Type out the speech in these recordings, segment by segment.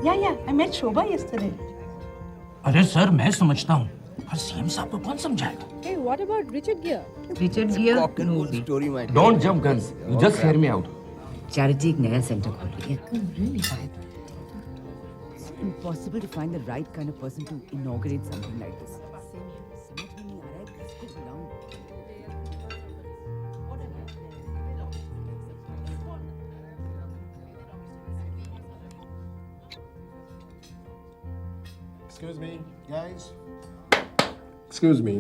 Yeah. I met Shobha yesterday. अरे sir मैं समझता हूँ पर सीएम साहब को कौन समझाएगा? Hey, what about Richard Gere? Richard Gere movie. Story, my dear. Don't jump guns. You just hear me out. Charity एक नया सेंटर खोल रही है. Really? It's impossible to find the right kind of person to inaugurate something like this. समझ में नहीं आ रहा है किसको बुलाऊं. Excuse me, guys. Excuse me.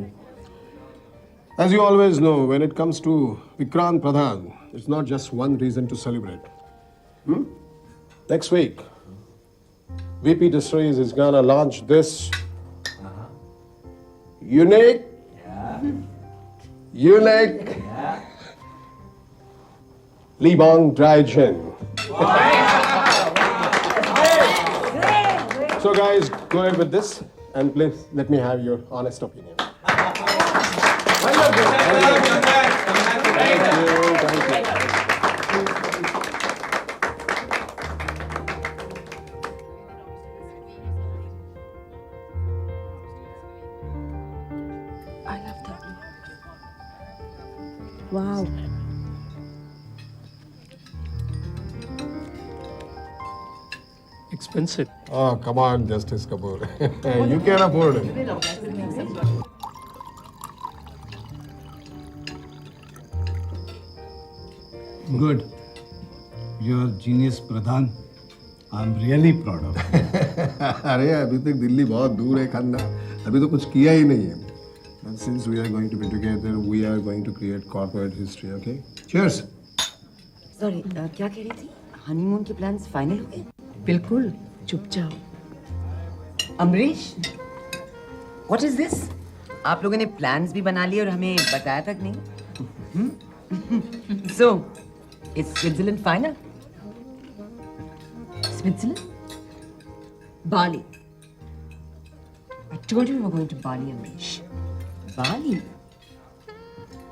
As you always know, when it comes to Vikrant Pradhan, it's not just one reason to celebrate. Next week, VP Distilleries is gonna launch this unique Libong Dry Gin. So guys, go ahead with this and please let me have your honest opinion. I love that. Wow. Expensive. Oh, come on, Justice Kapoor. You can afford it. Good. You're genius, Pradhan. I'm really proud of you. अरे अभी तक दिल्ली बहुत दूर है खन्ना अभी तो कुछ किया ही नहीं है And since we are going to be together, we are going to create corporate history, okay? Cheers! Sorry, क्या कह रही थी? हनीमून के प्लान्स फाइनल हो गए? बिल्कुल चुप जाओ. Amrish, what is this? आप लोगों ने प्लान्स भी बना लिए और हमें बताया तक नहीं. So, it's Switzerland final? Switzerland? Bali. I told you we were going to Bali, Amrish. Bali?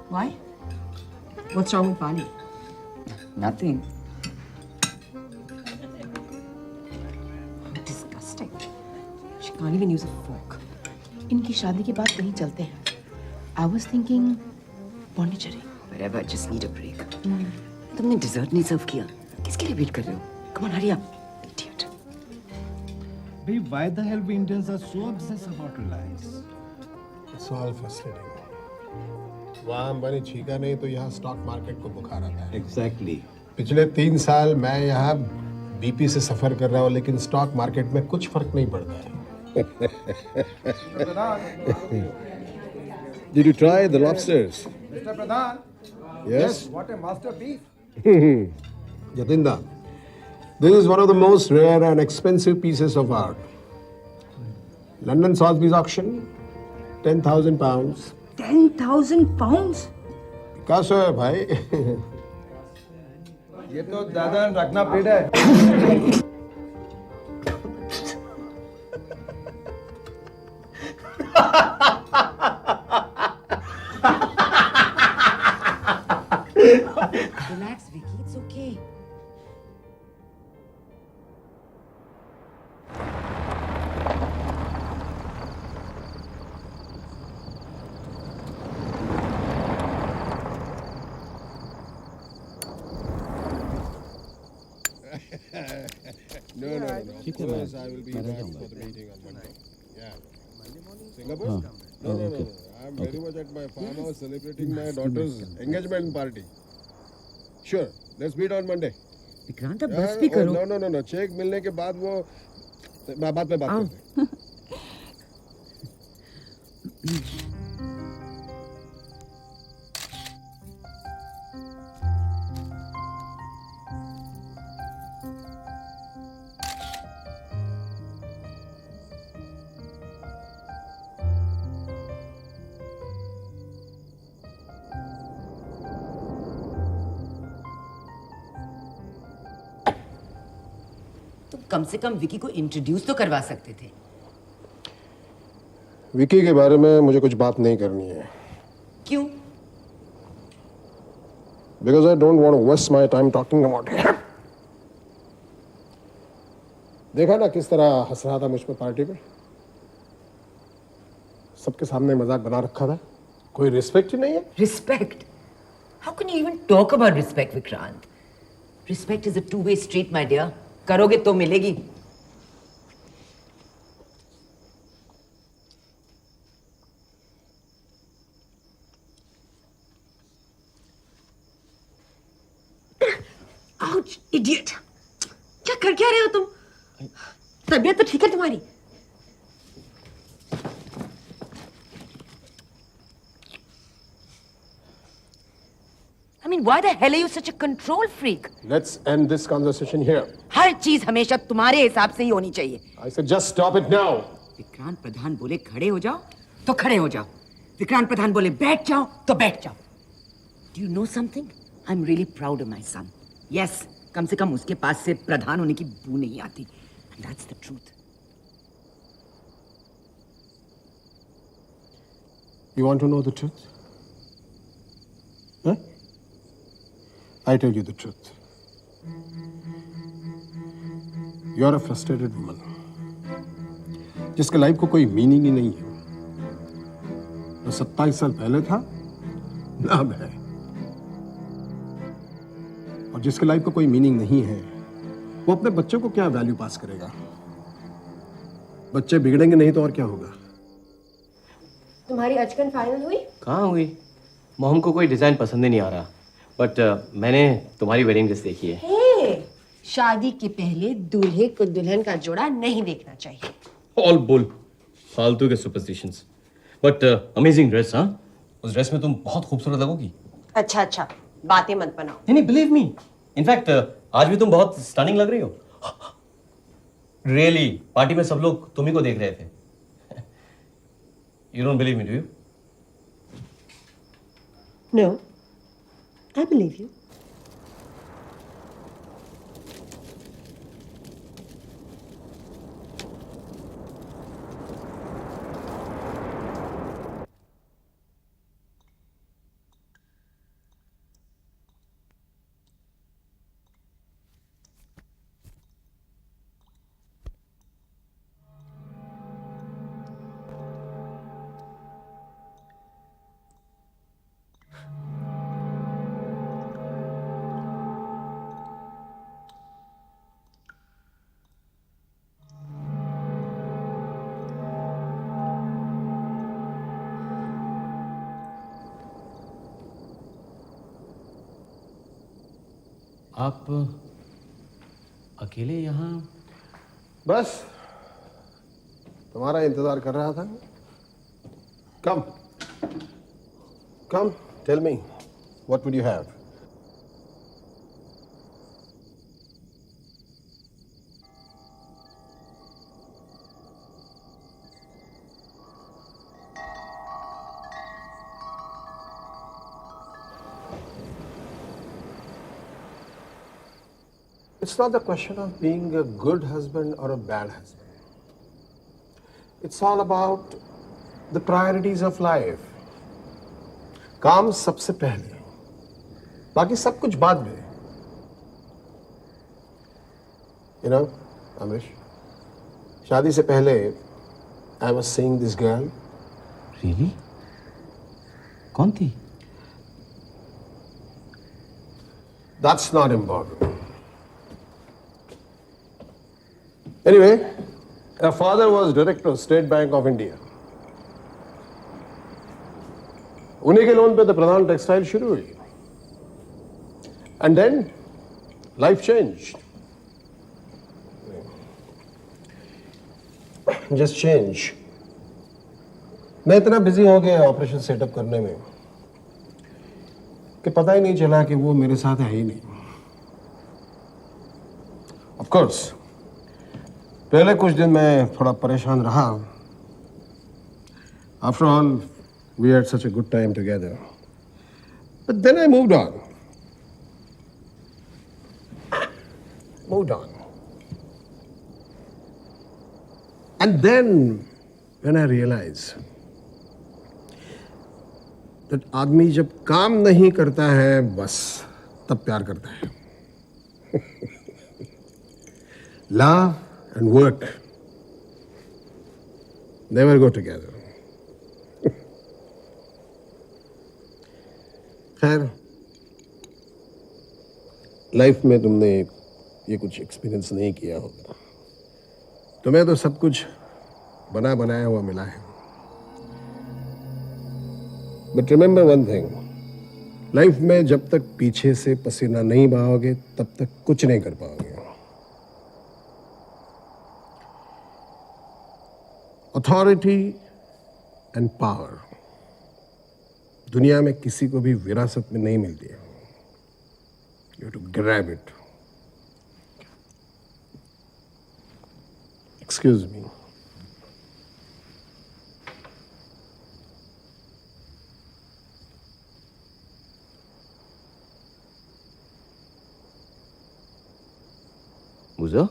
Why? What's wrong with Bali? Nothing. Disgusting. She can't even use a fork. इनकी शादी के बाद कहीं चलते हैं. I was thinking Pondicherry. Whatever, just need a break. तुमने dessert नहीं सर्व किया. किसके लिए वेट कर रहे हो? Come on, hurry up. Idiot. Babe, why the hell we Indians are so obsessed about Reliance? It's all frustrating. वहाँ अंबानी छीका नहीं तो यहाँ स्टॉक मार्केट को बुखार आता है Exactly. पिछले 3 साल मैं यहाँ बीपी से सफर कर रहा हूँ लेकिन स्टॉक मार्केट में कुछ फर्क नहीं पड़ता है Did you try the lobsters? Mr. Pradhan. Yes. What a masterpiece. Jatinda, this is one of the most rare and expensive pieces of art. London Sotheby's auction, 10,000 pounds. 10,000 pounds? Picasso है भाई. ये तो दादा रखना पेड़ है. Relax, Vicky. It's okay. No. Of course, I will be back for the meeting on Monday. Yeah. Singapore? No. I'm very much at my farm house celebrating my daughter's engagement party. Sure. Let's meet on Monday. Vikrant अब बस भी करो. No. Check मिलने के बाद वो मैं बाद में बात करते हैं. कम से कम विकी को इंट्रोड्यूस तो करवा सकते थे. विकी के बारे में मुझे कुछ बात नहीं करनी है. क्यों? Because I don't want to waste my time talking about him. देखा ना किस तरह हंस रहा था मुझ पर पार्टी में। सबके सामने मजाक बना रखा था। कोई रिस्पेक्ट ही नहीं है। Respect? How can you even talk about respect, Vikrant? Respect is a two-way street, my dear. करोगे तो मिलेगी। Ouch, idiot! क्या कर क्या रहे हो तुम? तबीयत तो ठीक है तुम्हारी? I mean, why the hell are you such a control freak? Let's end this conversation here. हर चीज हमेशा तुम्हारे हिसाब से ही होनी चाहिए। I said just stop it now. Vikrant प्रधान बोले खड़े हो जाओ तो खड़े हो जाओ। विक्रांत प्रधान बोले बैठ जाओ तो बैठ जाओ। Do you know something? I'm really proud of my son. Yes, कम से कम उसके पास से प्रधान होने की बू नहीं आती। And that's the truth. You want to know the truth? Huh? I tell you the truth. You are a frustrated woman, जिसके life को कोई मीनिंग ही नहीं है। न 27 साल पहले था, ना अब है। और जिसके लाइफ को कोई मीनिंग नहीं है, वो अपने बच्चों को क्या वैल्यू पास करेगा? बच्चे बिगड़ेंगे नहीं तो और क्या होगा? तुम्हारी अचकन फाइनल हुई? कहाँ हुई? मोहम को कोई डिजाइन पसंद ही नहीं आ रहा, बट मैंने तुम्हारी वेडिंग ड्रेस देखी है। शादी के पहले दूल्हे को दुल्हन का जोड़ा नहीं देखना चाहिए। ऑल बुल, फालतू के सुपरस्टिशंस। But amazing dress. हाँ, उस ड्रेस में तुम बहुत खूबसूरत लगोगी। अच्छा, बातें मत बनाओ। नहीं, बिलीव मी। इनफैक्ट आज भी तुम बहुत स्टनिंग लग रही हो। रियली, पार्टी में सब लोग तुम्ही को देख रहे थे। You don't believe me, do you? No, I believe you. आप अकेले यहाँ? बस तुम्हारा इंतजार कर रहा था। Come tell me what would you have? It's not the question of being a good husband or a bad husband. It's all about the priorities of life. काम सबसे पहले, बाकी सब कुछ बाद में। You know, Amish, शादी से पहले I was seeing this girl. Really? कौन थी? That's not important. Anyway, her father was director of State Bank of India. उन्हीं के लोन पे तो प्रधान टेक्सटाइल शुरू हुई. And then life changed. Just change. मैं इतना बिजी हो गया ऑपरेशन सेटअप करने में कि पता ही नहीं चला कि वो मेरे साथ है ही नहीं. Of course, पहले कुछ दिन मैं थोड़ा परेशान रहा. After all, we had such a good time together. But then I moved on. And then when I realized that आदमी जब काम नहीं करता है बस तब प्यार करता है. Love and work never go together. खैर, लाइफ में तुमने ये कुछ एक्सपीरियंस नहीं किया होगा। तुम्हें तो सब कुछ बना बनाया हुआ मिला है। But remember one thing, life में जब तक पीछे से पसीना नहीं बहाओगे तब तक कुछ नहीं कर पाओगे। अथॉरिटी एंड पावर दुनिया में किसी को भी विरासत में नहीं मिलती है। You have to grab it. Excuse me. Muzo?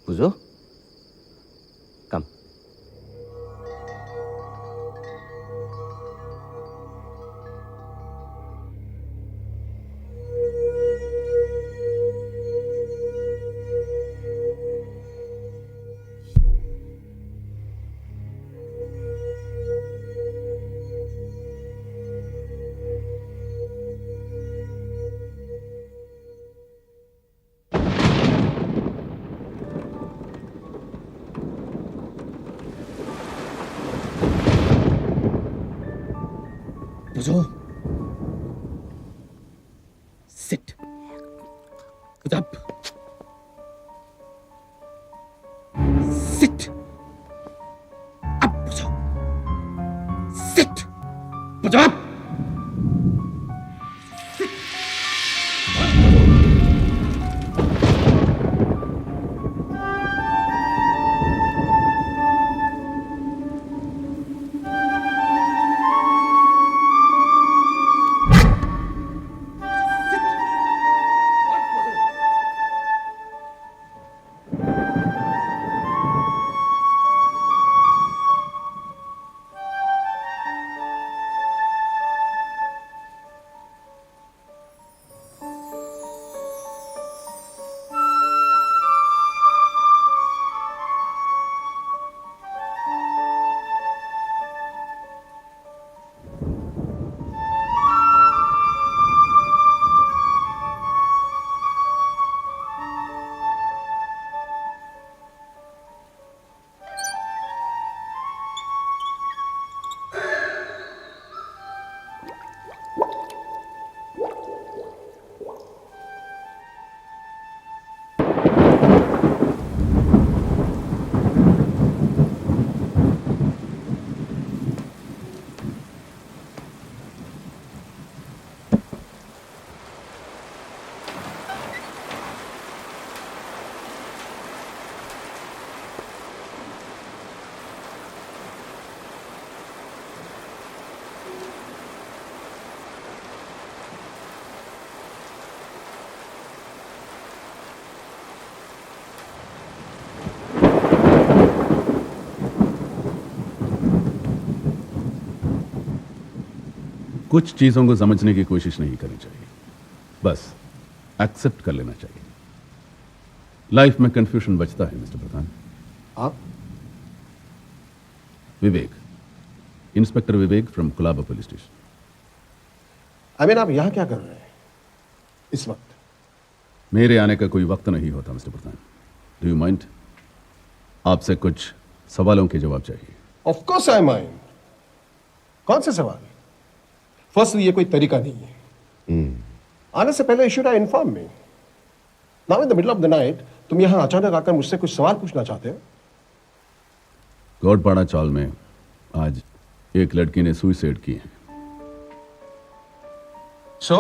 Muzo? Come. Muzo. Sit. Get up. Sit. Up, Muzo. Sit. Get up. कुछ चीजों को समझने की कोशिश नहीं करनी चाहिए, बस एक्सेप्ट कर लेना चाहिए। लाइफ में कंफ्यूजन बचता है मिस्टर प्रधान। आप? Vivek, inspector Vivek from Colaba police station. आप यहां क्या कर रहे हैं इस वक्त? मेरे आने का कोई वक्त नहीं होता mister Pradhan. Do you mind? आपसे कुछ सवालों के जवाब चाहिए। Of course I mind. कौन से सवाल? फर्स्टली, ये कोई तरीका नहीं है। आने से पहले should I inform me. Now in the middle of the night तुम यहां अचानक आकर मुझसे कुछ सवाल पूछना चाहते हो? गौड़पाड़ा चौल में आज एक लड़की ने सुसाइड की है। सो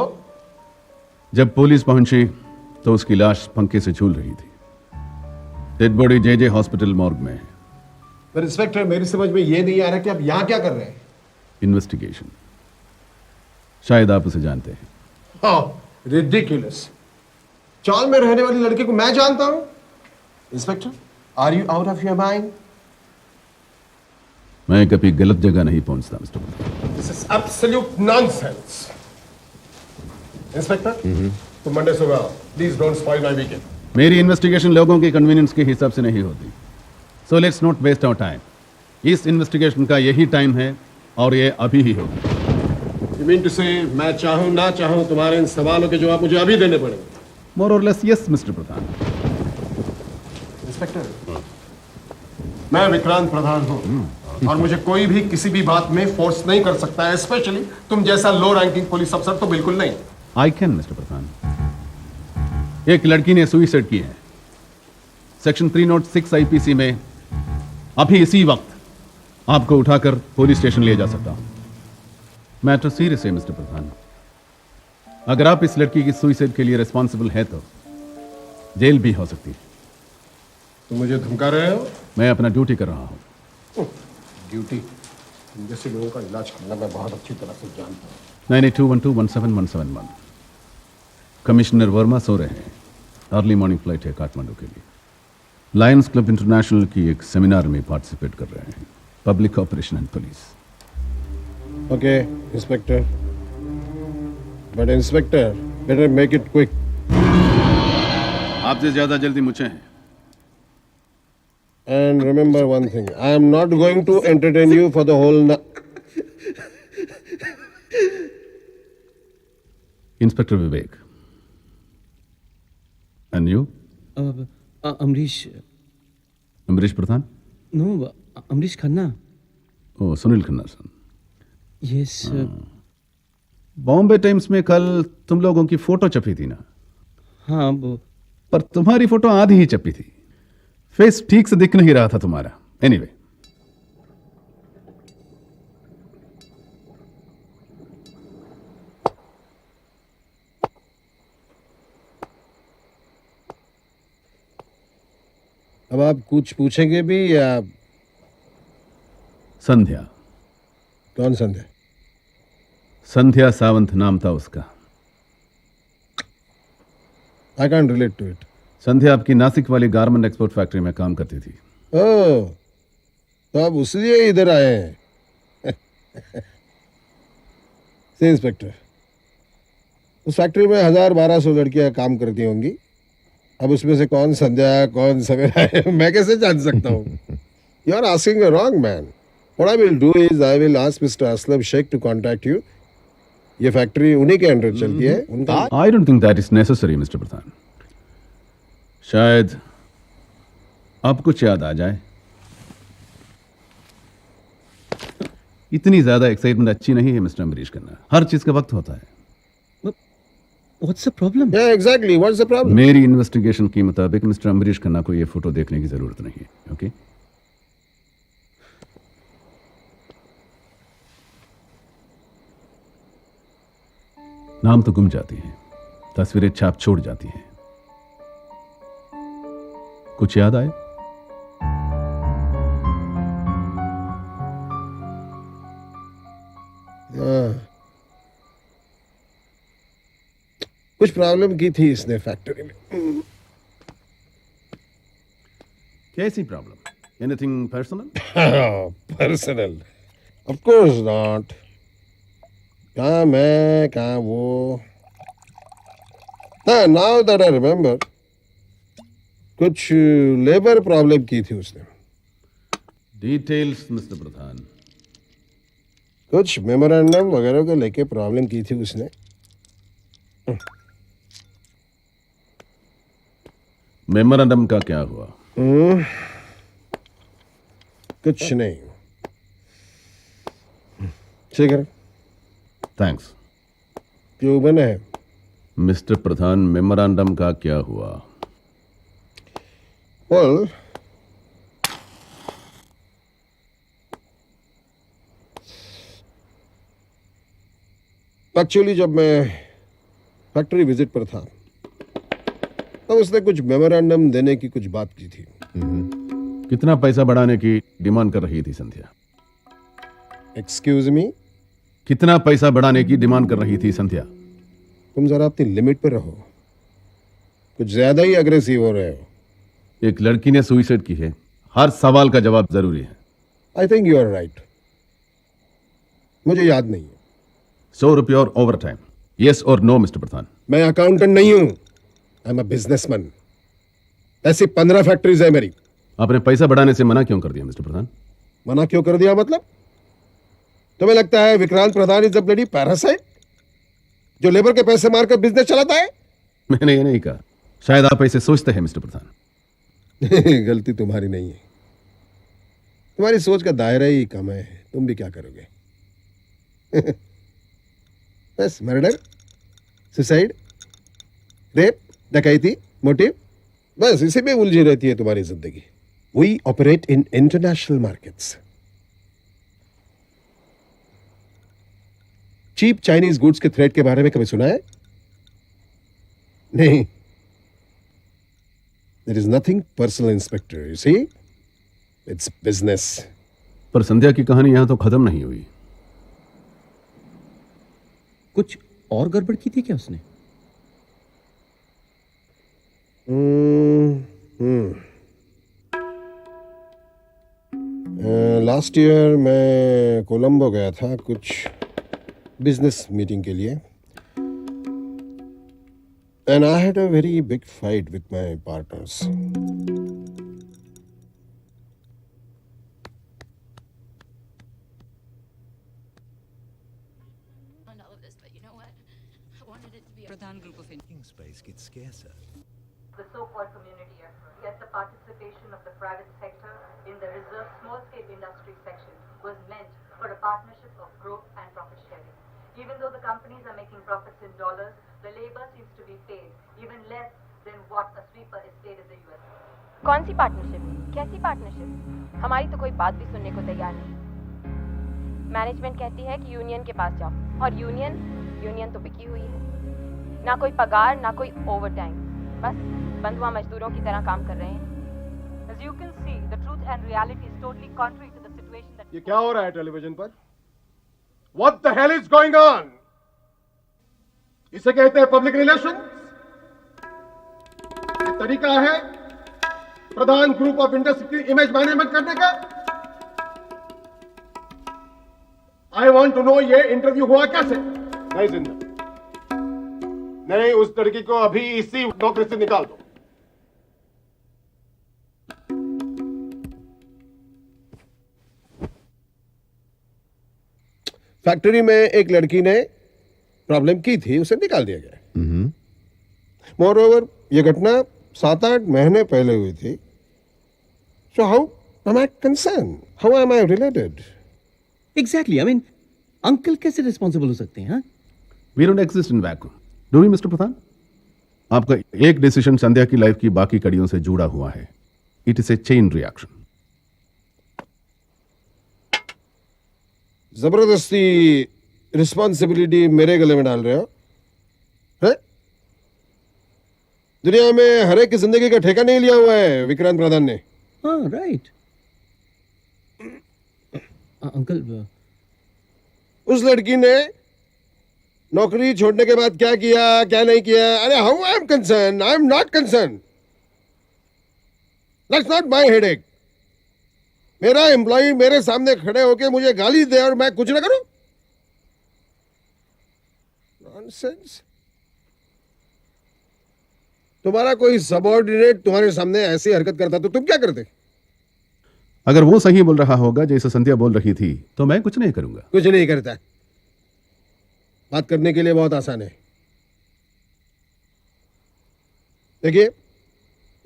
जब पुलिस पहुंची तो उसकी लाश पंखे से झूल रही थी। डेड बॉडी जे हॉस्पिटल मॉर्ग में है। पर इंस्पेक्टर, मेरी समझ में ये नहीं आ रहा कि आप यहां क्या कर रहे हैं? इन्वेस्टिगेशन। शायद आप उसे जानते हैं। How ridiculous. चौल में रहने वाली लड़की को मैं जानता हूं? Inspector, are you out of your mind? मैं कभी गलत जगह नहीं पहुंचता mister Pradhan. This is absolute nonsense. Inspector तुम मंडे सुबह आओ please don't spoil my weekend मेरी इन्वेस्टिगेशन लोगों के कन्वीनियंस के हिसाब से नहीं होती, so let's not waste our time. इस इन्वेस्टिगेशन का यही टाइम है और ये अभी ही होगा। यू मीन टू से मैं चाहूं ना चाहूं तुम्हारे इन सवालों के जवाब मुझे अभी देने पड़ेंगे? मोर और लेस यस मिस्टर प्रधान। इंस्पेक्टर मैं विक्रांत प्रधान हूं और मुझे कोई भी किसी भी बात में फोर्स नहीं कर सकता है, स्पेशली तुम जैसा लो रैंकिंग पुलिस अफसर तो बिल्कुल नहीं। आई कैन मिस्टर प्रधान। एक लड़की ने सुइसाइड की है। सेक्शन 306 आईपीसी में अभी इसी वक्त आपको उठाकर पुलिस स्टेशन ले जा सकता हूं। मैटर सीरियस है मिस्टर प्रधान। अगर आप इस लड़की की सुइसाइड के लिए रिस्पॉन्सिबल है तो जेल भी हो सकती है। तुम मुझे धमका रहे हो? मैं अपना ड्यूटी कर रहा हूं। ड्यूटी? तुम जैसे लोगों का इलाज करना मैं बहुत अच्छी तरह से जानता हूं। 9212171171। कमिश्नर वर्मा सो रहे हैं। अर्ली मॉर्निंग फ्लाइट है काठमांडू के लिए। लायंस क्लब इंटरनेशनल की एक सेमिनार में पार्टिसिपेट कर रहे हैं, public operation and police. Okay inspector, but inspector better make it quick. आपसे ज्यादा जल्दी मुझे है। And remember one thing, I am not going to entertain you for the whole night. Inspector Vivek. And you? Amrish Amrish Pradhan? No Amrish Khanna. Oh, Sunil Khanna son. Yes Bombay Times में कल तुम लोगों की फोटो छपी थी ना? हाँ पर तुम्हारी फोटो आधी ही छपी थी। फेस ठीक से दिख नहीं रहा था तुम्हारा। एनीवे अब आप कुछ पूछेंगे भी या? संध्या। कौन संध्या? संध्या सावंत नाम था उसका। I can relate to it. Sandhya आपकी नासिक वाली गारमेंट एक्सपोर्ट फैक्ट्री में काम करती थी। ओह, तो आप उसलिए इधर आए हैं। से इंस्पेक्टर, उस फैक्ट्री में 1000-1200 लड़कियां काम करती होंगी। अब उसमें से कौन संध्या कौन सवेरा है मैं कैसे जान सकता हूँ? You are asking a wrong man. What I will do is I will ask mister Aslam Sheikh to contact you. ये फैक्ट्री उन्हीं के अंडर चलती है। उनका I don't think that is necessary mister Pradhan. शायद अब कुछ याद आ जाए। इतनी ज्यादा एक्साइटमेंट अच्छी नहीं है मिस्टर अमरीश खन्ना। हर चीज का वक्त होता है। What's the problem? या एग्जैक्टली व्हाट्स द प्रॉब्लम? मेरी इन्वेस्टिगेशन के मुताबिक मिस्टर अमरीश खन्ना को यह फोटो देखने की जरूरत नहीं है। ओके नाम तो गुम जाती है, तस्वीरें छाप छोड़ जाती हैं। कुछ याद आए? कुछ प्रॉब्लम की थी इसने फैक्ट्री में। कैसी problem? Anything personal? Personal? Of course not. कहाँ मैं कहाँ वो। हाँ, नाउ दैट आई रिमेम्बर, कुछ लेबर प्रॉब्लम की थी उसने। डिटेल्स मिस्टर प्रधान। कुछ मेमोरेंडम वगैरह को लेके प्रॉब्लम की थी उसने। मेमोरेंडम का क्या हुआ? कुछ नहीं। ठीक है, थैंक्स। क्यों बने है? मिस्टर प्रधान, मेमोरेंडम का क्या हुआ? Well, एक्चुअली जब मैं फैक्ट्री विजिट पर था तब उसने कुछ मेमोरेंडम देने की कुछ बात की थी। कितना पैसा बढ़ाने की डिमांड कर रही थी संध्या? Excuse me? कितना पैसा बढ़ाने की डिमांड कर रही थी संध्या? तुम जरा अपनी लिमिट पर रहो, कुछ ज्यादा ही अग्रेसिव हो रहे हो। एक लड़की ने सुइसाइड की है, हर सवाल का जवाब जरूरी है। I think you are right. मुझे याद नहीं है। 100 रुपये और ओवर टाइम, यस और नो मिस्टर प्रधान? मैं अकाउंटेंट नहीं हूं, आई एम अ बिजनेसमैन। ऐसी 15 फैक्ट्रीज है मेरी। आपने पैसा बढ़ाने से मना क्यों कर दिया मिस्टर प्रधान? मना क्यों कर दिया मतलब? तुम्हें लगता है विक्रांत प्रधान इज अ ब्लडी पैरासाइट जो लेबर के पैसे मारकर बिजनेस चलाता है? मैंने ये नहीं कहा, शायद आप ऐसे सोचते हैं मिस्टर प्रधान। गलती तुम्हारी नहीं है, तुम्हारी सोच का दायरा ही कम है, तुम भी क्या करोगे? बस मर्डर, सुसाइड, रेप, डकैती, मोटिव, बस इसी में उलझी रहती है तुम्हारी जिंदगी। We operate in international markets. Cheap Chinese goods के थ्रेट के बारे में कभी सुना है? नहीं। There is nothing personal, Inspector. You see? It's business. पर संध्या की कहानी यहां तो खत्म नहीं हुई। कुछ और गड़बड़ की थी क्या उसने? लास्ट ईयर मैं कोलंबो गया था कुछ बिजनेस मीटिंग के लिए, and I had a very big fight with my partners. All of this, but you know what? I wanted it to be a Pradhan group of Space gets scarcer. The so-called community effort, yet the participation of the private sector in the reserve small-scale industry section was meant for a partnership of growth and profit sharing. Even though the companies are making profits in dollars, the labor seems to be paid even less than what a sweeper is paid in the US. कौन सी partnership? कैसी partnership? हमारी तो कोई बात भी सुनने को तैयार नहीं। मैनेजमेंट कहती है कि यूनियन के पास जाओ, और यूनियन तो बिकी हुई है। ना कोई पगार, ना कोई ओवरटाइम, बस बंधुआ मजदूरों की तरह काम कर रहे हैं। As you can see, the truth and reality is totally contrary to the situation that... ये क्या हो रहा है टेलीविजन पर? What the hell is going on? इसे कहते हैं पब्लिक रिलेशन। ये तरीका है प्रधान ग्रुप ऑफ इंडस्ट्री की इमेज मैनेजमेंट करने का। आई वॉन्ट टू नो ये इंटरव्यू हुआ कैसे? नहीं जिंदा, नहीं, उस लड़की को अभी इसी नौकरी से निकाल दो। फैक्ट्री में एक लड़की ने प्रॉब्लम की थी, उसे निकाल दिया गया। मोर ओवर ये घटना 7-8 महीने पहले हुई थी। So how am I concern? How am I related? Exactly, I mean uncle कैसे रिस्पॉन्सिबल हो सकते हैं? We don't exist in vacuum, do we mister Pradhan? आपका एक डिसीजन संध्या की लाइफ की बाकी कड़ियों से जुड़ा हुआ है। It is a chain reaction. जबरदस्ती रिस्पॉन्सिबिलिटी मेरे गले में डाल रहे हो? है? दुनिया में हर एक की जिंदगी का ठेका नहीं लिया हुआ है विक्रांत प्रधान ने। हाँ, राइट। अंकल, उस लड़की ने नौकरी छोड़ने के बाद क्या किया, क्या नहीं किया, अरे how I am concern? I am not concern. That's not my headache. मेरा एम्प्लॉय मेरे सामने खड़े होके मुझे गाली दे और मैं कुछ ना करूं? नॉनसेंस। तुम्हारा कोई सबऑर्डिनेट तुम्हारे सामने ऐसी हरकत करता तो तुम क्या करते? अगर वो सही बोल रहा होगा जैसे संध्या बोल रही थी तो मैं कुछ नहीं करूंगा। कुछ नहीं करता। बात करने के लिए बहुत आसान है। देखिए,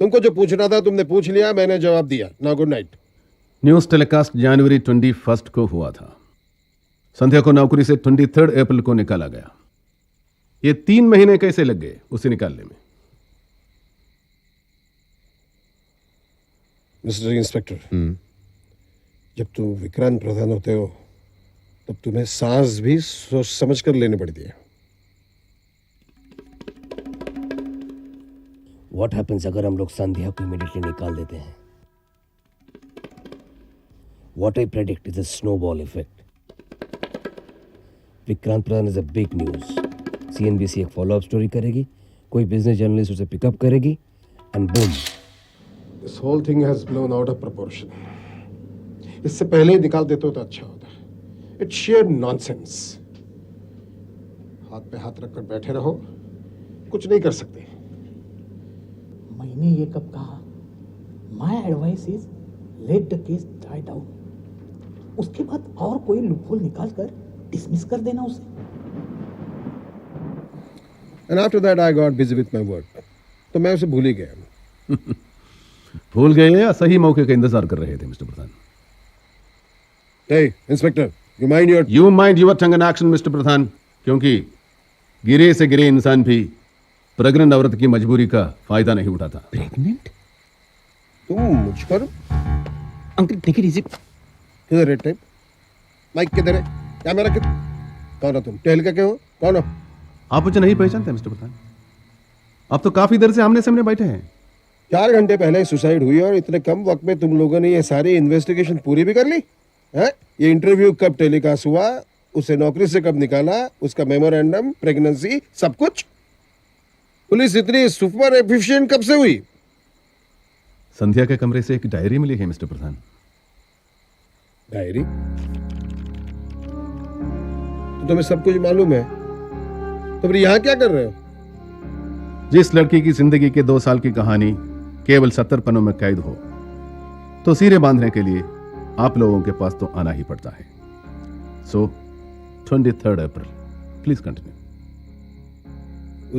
तुमको जो पूछना था तुमने पूछ लिया, मैंने जवाब दिया। Now good night. News telecast जनवरी 21 को हुआ था। संध्या को नौकरी से 23 अप्रैल को निकाला गया। ये 3 महीने कैसे लग गए उसे निकालने में? मिस्टर इंस्पेक्टर, जब तुम विक्रांत प्रधान होते हो तब तुम्हें सांस भी सोच समझ कर लेनी पड़ती है। What happens अगर हम लोग संध्या को इमीडिएटली निकाल देते हैं? What I predict is a snowball effect. Vikrant Pradhan is a big news. CNBC एक फॉलो अप स्टोरी करेगी, कोई बिजनेस जर्नलिस्ट उसे पिकअप करेगी, and boom. This whole thing has blown out of proportion. इससे पहले ही निकाल देते हो तो अच्छा होता। It's sheer nonsense. हाथ पे हाथ रखकर बैठे रहो, कुछ नहीं कर सकते। मैंने ये कब कहा? My advice is let the case die down. उसके बाद और कोई लूपहोल निकाल कर डिसमिस कर देना उसे। And after that I got busy with my work. तो मैं उसे भूल ही गया। भूल गए या सही मौके का इंतजार कर रहे थे mister Pradhan? Hey, Inspector, you mind your tongue and action, mister Pradhan, क्योंकि गिरे से गिरे इंसान भी प्रेग्नेंट औरत की मजबूरी का फायदा नहीं उठाता। प्रेग्नेंट? तुम मुझ पर? Uncle take it easy. किधर है टेप? माइक किधर है? कैमरा किधर? कौन हो तुम? टहल के हो? कौन हो? आप मुझे नहीं पहचानते मिस्टर प्रधान? आप तो काफी देर से आमने सामने बैठे हैं। 4 घंटे पहले सुसाइड हुई और इतने कम वक्त में तुम लोगों ने ये सारी इन्वेस्टिगेशन पूरी भी कर ली है? ये इंटरव्यू कब टेलीकास्ट हुआ, उसे नौकरी से कब निकाला, उसका मेमोरेंडम, प्रेगनेंसी, सब कुछ? पुलिस इतनी सुपर एफिशिएंट कब से हुई? संध्या के कमरे से एक डायरी मिली है मिस्टर प्रधान। डायरी? तो तुम्हें सब कुछ मालूम है, तो फिर यहाँ क्या कर रहे हो? जिस लड़की की जिंदगी के 2 साल की कहानी केवल 70 पन्नों में कैद हो, तो सिरे बांधने के लिए आप लोगों के पास तो आना ही पड़ता है। सो 23 अप्रैल, प्लीज कंटिन्यू।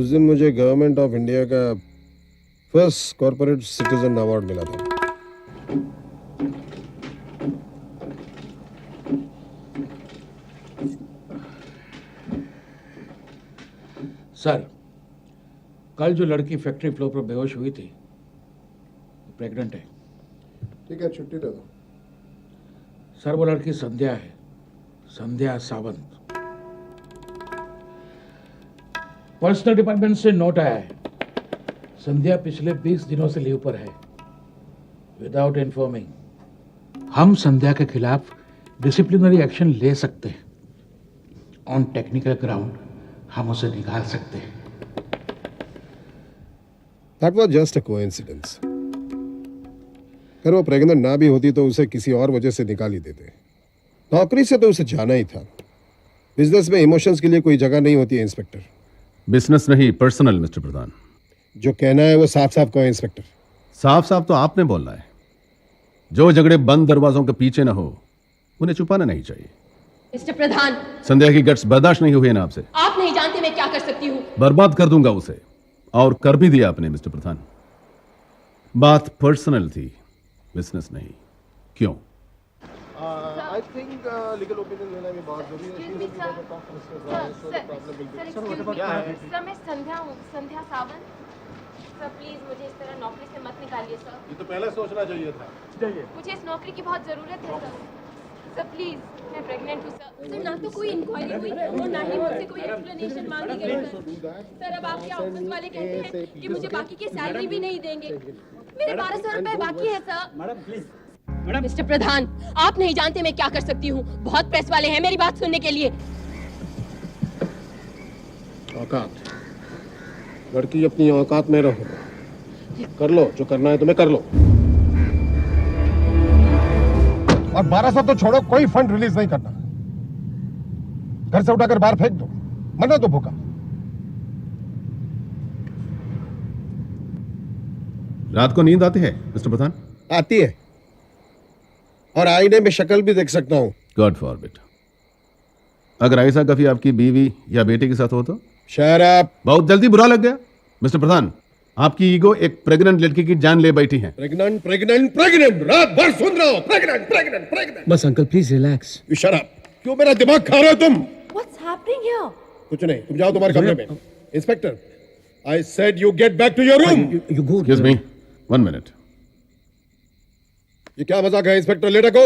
उस दिन मुझे गवर्नमेंट ऑफ इंडिया का फर्स्ट कॉर्पोरेट सिटीजन अवार्ड मिला था। सर, कल जो लड़की फैक्ट्री फ्लोर पर बेहोश हुई थी, प्रेग्नेंट है। ठीक है, छुट्टी दे दो। सर, वो लड़की संध्या है, संध्या सावंत। पर्सनल डिपार्टमेंट से नोट आया है, संध्या पिछले 20 दिनों से लीव पर है, विदाउट इन्फॉर्मिंग। हम संध्या के खिलाफ डिसिप्लिनरी एक्शन ले सकते हैं। ऑन टेक्निकल ग्राउंड हम उसे निकाल सकते हैं। That was just a coincidence. अगर वो प्रेग्नेंट ना भी होती तो उसे किसी और वजह से निकाल ही देते। नौकरी से तो उसे जाना ही था। बिजनेस में इमोशंस के लिए कोई जगह नहीं होती है इंस्पेक्टर। बिजनेस नहीं, पर्सनल मिस्टर प्रधान। जो कहना है वो साफ साफ कहो इंस्पेक्टर। साफ साफ तो आपने बोलना है। जो झगड़े बंद दरवाजों के पीछे ना हो, उन्हें छुपाना नहीं चाहिए। मिस्टर प्रधान, संध्या की गट्स बर्दाश्त नहीं हुई ना आपसे। आप नहीं जानते मैं क्या कर सकती हूँ। बर्बाद कर दूंगा उसे, और कर भी दिया आपने मिस्टर प्रधान। बात पर्सनल थी, बिजनेस नहीं। क्यों? I think legal opinion लेना भी बहुत जरूरी है। सर, मैं संध्या हूँ, संध्या सावंत। सर प्लीज मुझे इस तरह नौकरी से मत निकालिए सर। ये तो पहले सोचना चाहिए था। मुझे इस नौकरी की बहुत जरूरत है सर। सर प्लीज, मैं प्रेग्नेंट हूँ सर। सर, ना तो कोई इंक्वायरी हुई और ना ही मुझसे कोई एक्सप्लेनेशन मांगी गई सर। सर, अब आपके ऑफिस वाले कहते हैं कि मुझे बाकी की सैलरी भी नहीं देंगे। मेरे 1200 रुपए बाकी है sir. Madam please. Mister Pradhan, आप नहीं जानते मैं क्या कर सकती हूँ। बहुत प्रेस वाले हैं मेरी बात सुनने के लिए। औकात, लड़की अपनी औकात में रहो। कर लो जो करना है तुम्हें, कर लो। और 1200 तो छोड़ो, कोई फंड रिलीज नहीं करना। घर से उठाकर बाहर फेंक दो, मरना तो भूखा। रात को नींद आती है मिस्टर प्रधान? आती है, और आईने में शक्ल भी देख सकता हूँ। God forbid. अगर ऐसा कभी आपकी बीवी या बेटे के साथ हो तो? Shut up. बहुत जल्दी बुरा लग गया मिस्टर प्रधान। आपकी ईगो एक प्रेग्नेंट लड़की की जान ले बैठी है। प्रेग्नेंट प्रेग्नेंट प्रेग्नेंट, रात भर सुन रहा हूँ प्रेग्नेंट प्रेग्नेंट प्रेग्नेंट। बस uncle please relax. You shut up. क्यों मेरा दिमाग खा रहे हो तुम? What's happening here? कुछ नहीं, तुम जाओ तुम्हारे कमरे में। Inspector, I said you get back to your room. You go. Excuse me, 1 minute. ये क्या मजाक है इंस्पेक्टर? लेटर को।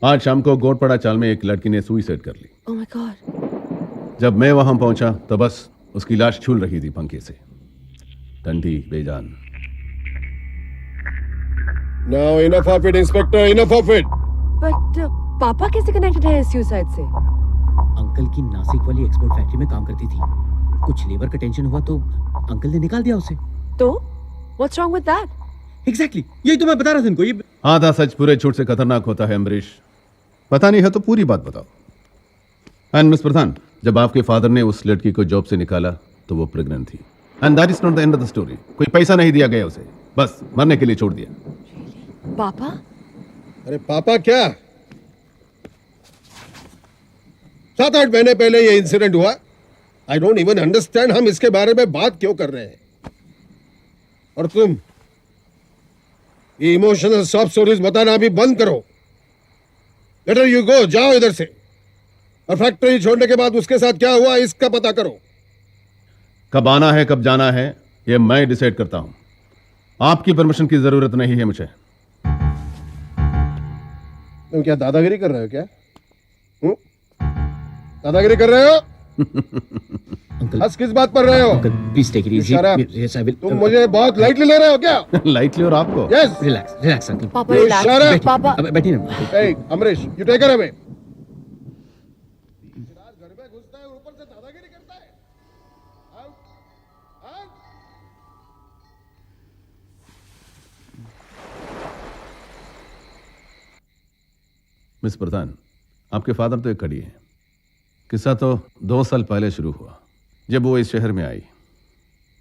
आज शाम को गोटपड़ा चाल में एक लड़की ने सुसाइड कर ली। Oh my God. जब मैं वहां पहुंचा तो बस उसकी लाश झूल रही थी पंखे से, ठंडी बेजान। Now enough of it, inspector, enough of it. But पापा कैसे कनेक्टेड है इस सुसाइड से? अंकल की नासिक वाली एक्सपोर्ट फैक्ट्री में काम करती थी। कुछ लेबर का टेंशन हुआ तो अंकल ने निकाल दिया उसे। तो what's wrong with that? Exactly, यही तो मैं बता रहा था इनको। ये आधा सच पूरे झूठ से खतरनाक होता है अम्बरीश। पता नहीं है तो पूरी बात बताओ। एंड मिस प्रधान, जब आपके फादर ने उस लड़की को जॉब से निकाला तो वो प्रेग्नेंट थी। And that is not the end of the story. कोई पैसा नहीं दिया गया उसे, बस मरने के लिए छोड़ दिया। पापा? अरे पापा क्या? 7-8 महीने पहले ये इंसिडेंट हुआ। आई डोंट इवन अंडरस्टैंड हम इसके बारे में बात क्यों कर रहे हैं। और तुम ये इमोशनल सॉफ्ट स्टोरीज बताना अभी बंद करो। लेटर यू गो, जाओ इधर से। और फैक्ट्री छोड़ने के बाद उसके साथ क्या हुआ इसका पता करो। कब आना है कब जाना है ये मैं डिसाइड करता हूं। आपकी परमिशन की जरूरत नहीं है मुझे। तुम क्या दादागिरी कर रहे हो क्या? दादागिरी कर रहे हो? हंस किस बात पर रहे हो? Please take it easy. Yes I will. तुम मुझे बहुत लाइटली ले रहे हो क्या? लाइटली और आपको? यस। Relax uncle. पापा रिलैक्स। पापा बैठिए ना। Hey, Amrish, you take her away. घर में घुसता है ऊपर से दादागिरी करता है। मिस प्रधान, आपके फादर तो एक कड़ी है। किस्सा तो 2 साल पहले शुरू हुआ जब वो इस शहर में आई।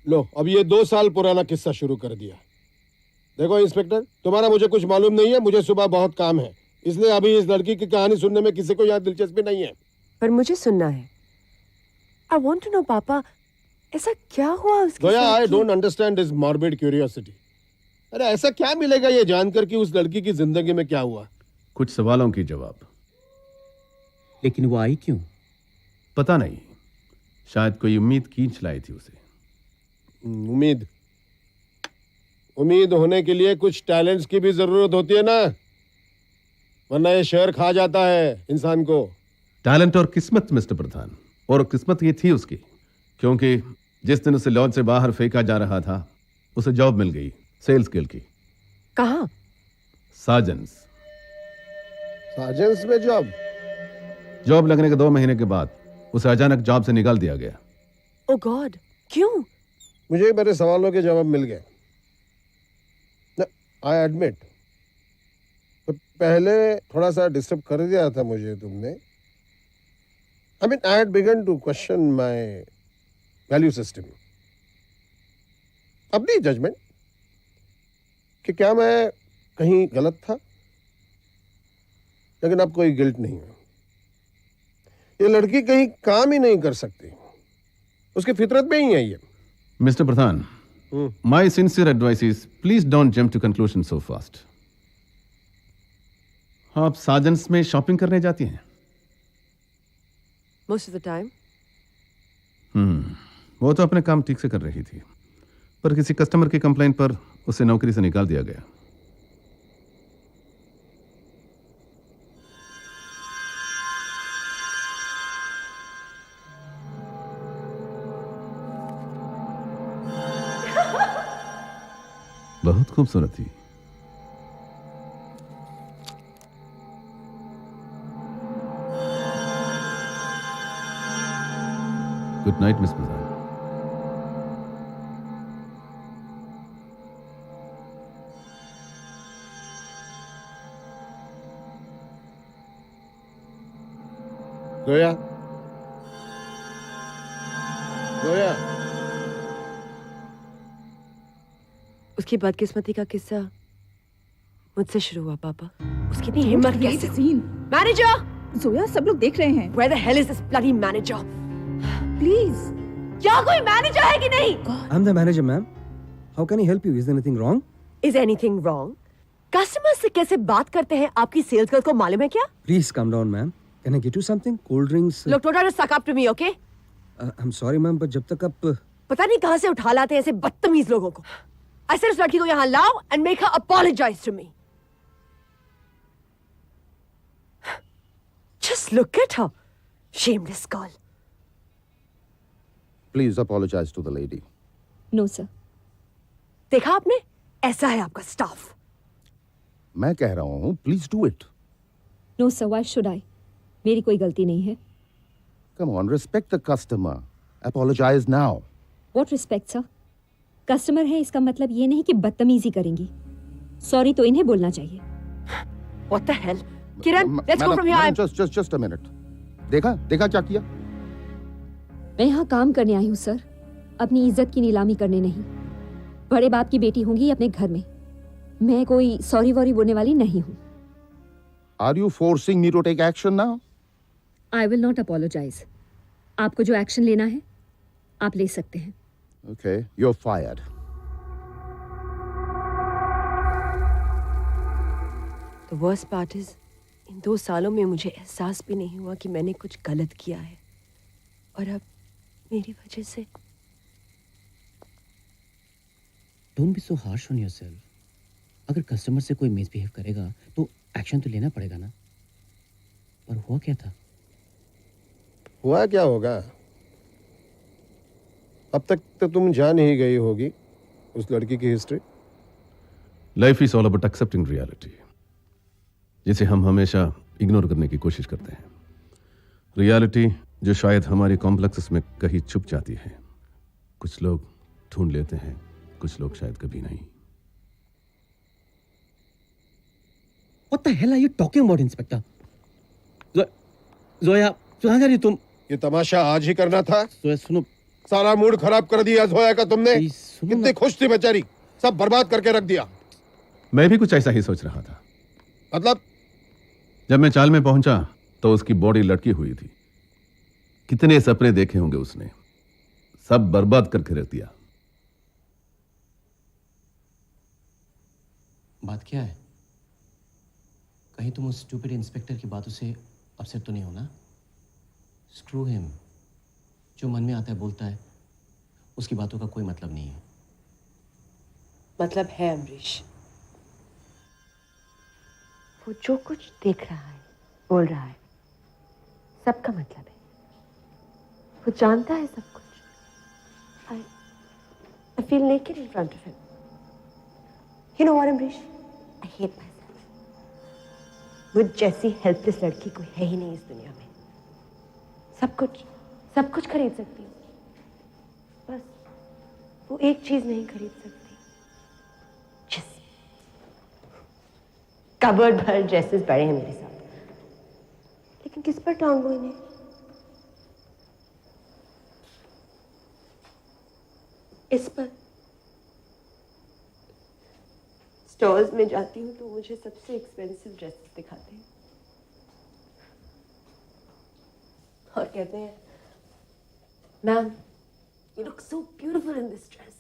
लो, अब ये 2 साल पुराना किस्सा शुरू कर दिया। देखो इंस्पेक्टर, तुम्हारा मुझे कुछ मालूम नहीं है। मुझे सुबह बहुत काम है, इसलिए अभी इस लड़की की कहानी सुनने में किसी को यहाँ दिलचस्पी नहीं है। पर मुझे सुनना है। आई वांट टू नो पापा, ऐसा क्या हुआ उसके गोया, साथ आई कि- don't understand this morbid curiosity. अरे ऐसा क्या मिलेगा ये जानकर कि उस लड़की की जिंदगी में क्या हुआ? कुछ सवालों की जवाब। लेकिन वो आई क्यों? पता नहीं, शायद कोई उम्मीद खींच लाई थी उसे। उम्मीद होने के लिए कुछ टैलेंट्स की भी जरूरत होती है ना, वरना ये शहर खा जाता है इंसान को। टैलेंट और किस्मत मिस्टर प्रधान, और किस्मत ये थी उसकी, क्योंकि जिस दिन उसे लॉज से बाहर फेंका जा रहा था उसे जॉब मिल गई सेल्स गिल्ड की। कहाँ? साजन्स में जॉब लगने के 2 महीने के बाद उसे अचानक जॉब से निकाल दिया गया। ओ गॉड, क्यों? मुझे मेरे सवालों के जवाब मिल गए। आई एडमिट, पहले थोड़ा सा डिस्टर्ब कर दिया था मुझे तुमने। I mean I had begun to question my value system, अपनी जजमेंट कि क्या मैं कहीं गलत था। लेकिन अब कोई गिल्ट नहीं है। ये लड़की कहीं काम ही नहीं कर सकती, उसकी फितरत में ही है ये। Mister Pradhan, my sincere advice is please don't jump to conclusion so fast. आप साजन्स में शॉपिंग करने जाती हैं? Most of the time. वो तो अपने काम ठीक से कर रही थी, पर किसी कस्टमर की कंप्लेंट पर उसे नौकरी से निकाल दिया गया। बहुत खूबसूरत थी। गुड नाइट मिस प्रधान। गोया, गोया। उसकी बदकिस्मती का किस्सा मुझसे शुरू हुआ पापा। उसकी इतनी हिम्मत कैसे? मैनेजर! जोया, सब लोग देख रहे हैं। Where the hell is this bloody manager? Please. क्या कोई मैनेजर है कि नहीं? I'm the manager, ma'am. How can I help you? Is there anything wrong? Is anything wrong? Customer से कैसे बात करते हैं आपकी सेल्स गर्ल को मालूम है क्या? Please calm down, ma'am. Can I get you something? Cold drinks? Look, don't try to suck up to me, okay? I'm sorry, ma'am, but जब तक आप पता नहीं कहाँ से उठा लाते हैं ऐसे बदतमीज लोगों को। ऐसे उस लड़की को यहाँ लाओ and make her apologize to me. Just look at her. Shameless girl. Please apologize to the lady. No sir. देखा आपने? ऐसा है आपका स्टाफ। मैं कह रहा हूँ please do it. No sir, why should I? मेरी कोई गलती नहीं है। Come on, respect the customer. Apologize now. What respect sir? Customer है इसका मतलब ये नहीं कि बदतमीजी करेंगी। सॉरी तो इन्हें बोलना चाहिए। What the hell? Kiran, let's go from here. Just a minute. देखा क्या किया? मैं यहाँ काम करने आई हूँ सर, अपनी इज्जत की नीलामी करने नहीं। बड़े बाप की बेटी होंगी अपने घर में, मैं कोई सॉरी वॉरी बोलने वाली नहीं हूँ। Are you forcing me to take action now? I will not apologise. आपको जो एक्शन लेना है आप ले सकते हैं। Okay, you're fired. The worst part is, इन 2 सालों में मुझे एहसास भी नहीं हुआ कि मैंने कुछ गलत किया है, और अब मेरी वजह से। Don't be so harsh on yourself. अगर कस्टमर से कोई मिसबिहेव करेगा तो एक्शन तो लेना पड़ेगा ना। पर हुआ क्या था? हुआ क्या होगा? अब तक तो तुम जान ही गई होगी उस लड़की की history. Life is all about accepting reality, जिसे हम हमेशा इग्नोर करने की कोशिश करते हैं। रियलिटी जो शायद हमारी कॉम्प्लेक्सेस में कहीं छुप जाती है। कुछ लोग ढूंढ लेते हैं, कुछ लोग शायद कभी नहीं। What the hell are you talking about, Inspector? Zoya, कहाँ जा रही तुम? ये तमाशा आज ही करना था। जोया सुनो, सारा मूड खराब कर दिया जोया का तुमने। कितनी खुश थी बेचारी, सब बर्बाद करके रख दिया। मैं भी कुछ ऐसा ही सोच रहा था। मतलब? जब मैं चाल में पहुंचा तो उसकी बॉडी लटकी हुई थी। कितने सपने देखे होंगे उसने, सब बर्बाद करके रख दिया। बात क्या है? कहीं तुम उस स्टूपिड इंस्पेक्टर की बातों से अपसेट तो नहीं हो ना? स्क्रू हिम, जो मन में आता है बोलता है, उसकी बातों का कोई मतलब नहीं है। मतलब है अमरीश, वो जो कुछ देख रहा है, बोल रहा है, सबका मतलब है। वो जानता है सब कुछ। I feel naked in front of him. You know what, Amrish? I hate myself. मुझ जैसी हेल्पलेस लड़की कोई है ही नहीं इस दुनिया में। सब कुछ खरीद सकती हूँ, बस वो एक चीज नहीं खरीद सकती। कबर्ड भर ड्रेसेस पड़े हैं मेरे साथ, लेकिन किस पर टांगू इन्हें? इस पर। स्टोर्स में जाती हूँ तो मुझे सबसे एक्सपेंसिव ड्रेसेस दिखाते हैं और कहते हैं, ma'am you look so beautiful in this dress.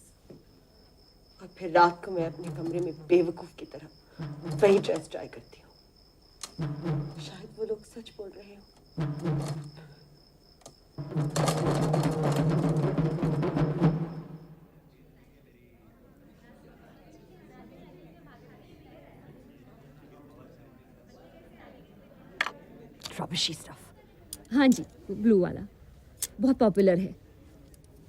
और फिर रात को मैं अपने कमरे में बेवकूफ की तरह वही ड्रेस ट्राई करती हूँ। शायद वो लोग सच बोल रहे हो। Rubbishy stuff. हाँ जी, ब्लू वाला बहुत पॉपुलर है,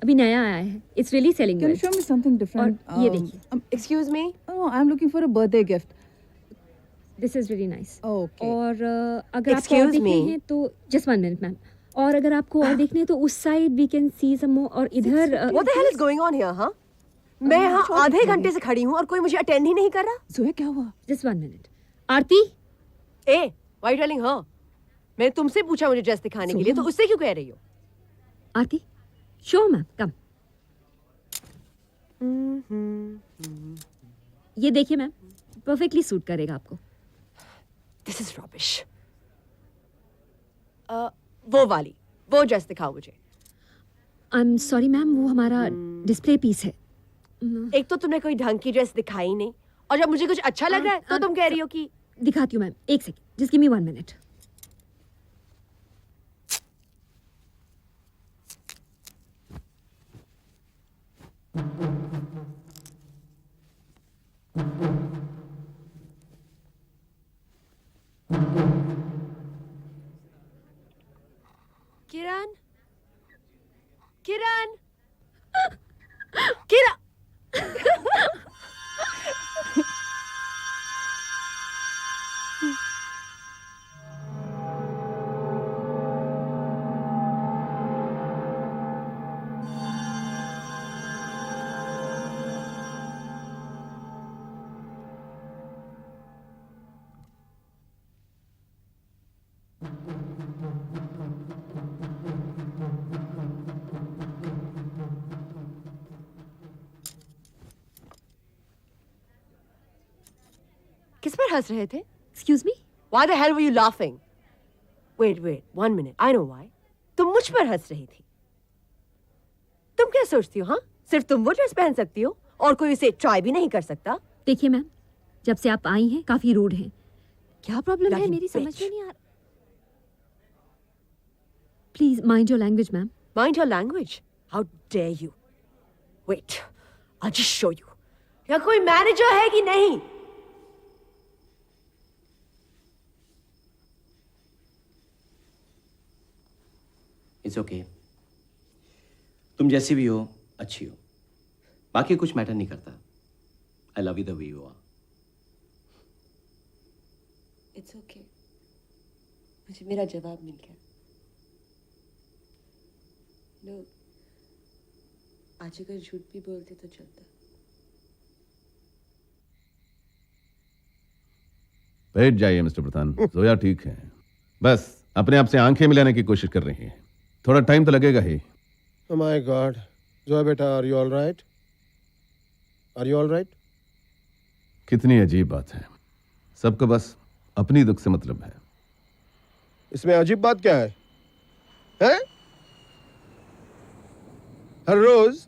अभी नया आया है। It's really selling. Can you show me something different? और ये देखिए। Excuse me? Oh, I'm looking for a birthday gift. This is really nice. Okay. और अगर आपको और Excuse देखने me? हैं तो जस्ट 1 मिनट मैम। और अगर आपको और देखने हैं तो उस साइड वी कैन सी सम मोर। और इधर What the hell is going on here, huh? मैं यहाँ आधे घंटे से खड़ी हूँ और कोई मुझे अटेंड ही नहीं कर रहा। जोया क्या हुआ? Just 1 minute. Aarti, A, why you telling her? मैंने तुमसे पूछा मुझे ड्रेस दिखाने के लिए, तो उससे क्यों कह रही हो? आरती, शो मैम, कम। ये देखिए मैम, परफेक्टली सूट करेगा आपको। This is rubbish. वो वाली, वो ड्रेस दिखाओ मुझे। आई एम सॉरी मैम, वो हमारा डिस्प्ले पीस है। एक तो तुमने कोई ढंग की ड्रेस दिखाई नहीं, और जब मुझे कुछ अच्छा लग रहा है तो तुम कह रही हो कि। दिखाती हूँ मैम, एक second, just give me 1 minute. Kiran, Kiran, Kiran. किस पर हंस रहे थे? Excuse me? Why the hell were you laughing? Wait, 1 minute. I know why. तुम मुझ पर हंस रही थी। तुम क्या सोचती हो, हाँ? सिर्फ तुम वो ड्रेस पहन सकती हो और कोई उसे ट्राई भी नहीं कर सकता? देखिए मैम, जब से आप आई हैं काफी रूड हैं। क्या प्रॉब्लम है Bloody मेरी समझ bitch. में नहीं आ रहा। Please mind your language ma'am. Mind your language. How dare you? Wait, I'll just show you. यहाँ कोई मैनेजर है कि नहीं? It's okay. तुम जैसी भी हो अच्छी हो, बाकी कुछ मैटर नहीं करता। I love you the way you are. It's okay. मुझे मेरा जवाब मिल गया। लोग आज अगर झूठ भी बोलते तो चलता। बैठ जाइए मिस्टर प्रधान, जोया ठीक है। बस अपने आप से आंखें मिलाने की कोशिश कर रही है, थोड़ा टाइम तो लगेगा ही। Oh my God. जोया बेटा, are you all right? Are you all right? कितनी अजीब बात है, सबको बस अपनी दुख से मतलब है। इसमें अजीब बात क्या है? हैं? हर रोज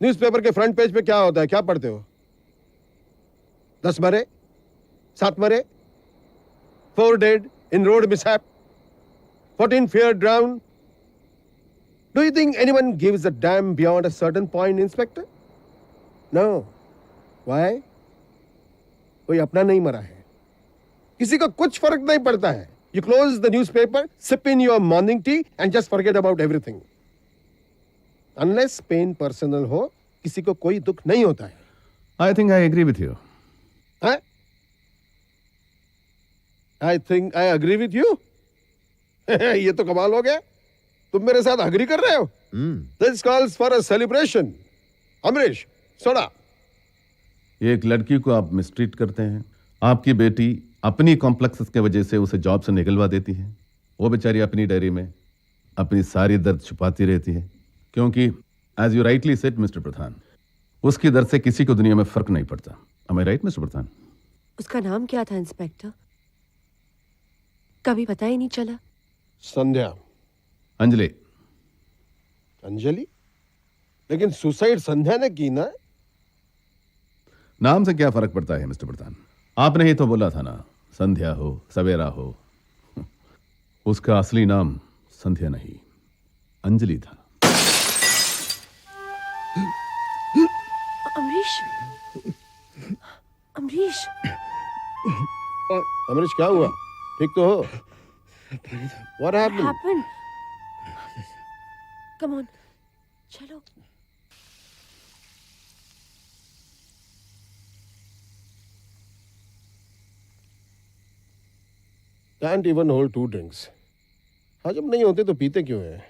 न्यूज़पेपर के फ्रंट पेज पे क्या होता है, क्या पढ़ते हो? 10 मरे, 7 मरे, 4 dead in road mishap, 14 feared drowned. Do you think anyone gives a damn beyond a certain point, Inspector? No. Why? कोई अपना नहीं मरा है, किसी को कुछ फर्क नहीं पड़ता है। You close the newspaper, sip in your morning tea and just forget about everything. Unless pain personal हो, किसी को कोई दुख नहीं होता है। I think I agree with you. हाँ? I think I agree with you? ये तो कमाल हो गया, तुम मेरे साथ अग्री कर रहे हो? This calls for a celebration. Amrish, सोना। एक लड़की को आप मिसट्रीट करते हैं, आपकी बेटी अपनी कॉम्प्लेक्सेस के वजह से उसे जॉब से निकलवा देती है। वो बेचारी अपनी डायरी में अपनी सारी दर्द छुपाती रहती है, क्योंकि as you rightly said mister Pradhan, उसकी दर्द से किसी को दुनिया में फर्क नहीं पड़ता। Am I right, मिस्टर प्रधान? उसका नाम क्या था इंस्पेक्टर? कभी पता ही नहीं चला। संध्या। अंजलि। अंजलि? लेकिन सुसाइड संध्या ने की ना? नाम से क्या फर्क पड़ता है मिस्टर प्रधान? आपने ही तो बोला था ना, संध्या हो सवेरा हो। उसका असली नाम संध्या नहीं, अंजलि था। अमरीश, अमरीश, अमरीश क्या हुआ? ठीक तो हो? What happened? happened? Come on, चलो। Can't even hold 2 drinks. हजम नहीं होते तो पीते क्यों हैं?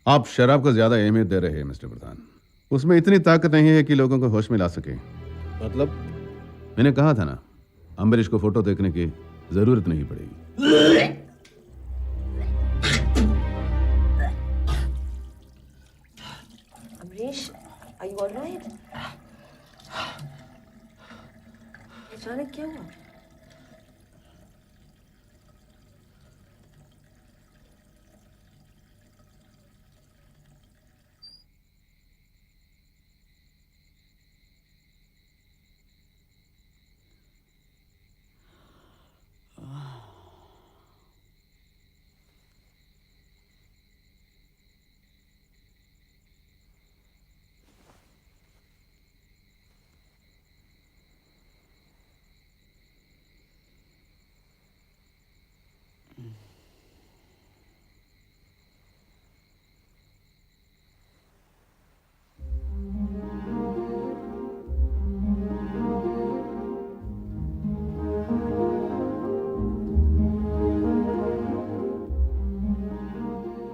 आप शराब को ज्यादा अहमियत दे रहे हैं मिस्टर प्रधान। उसमें इतनी ताकत नहीं है कि लोगों को होश में ला सके। मतलब? मैंने कहा था ना, अम्बरीश को फोटो देखने की जरूरत नहीं पड़ेगी। Amrish, are you all right? अचानक क्या हुआ?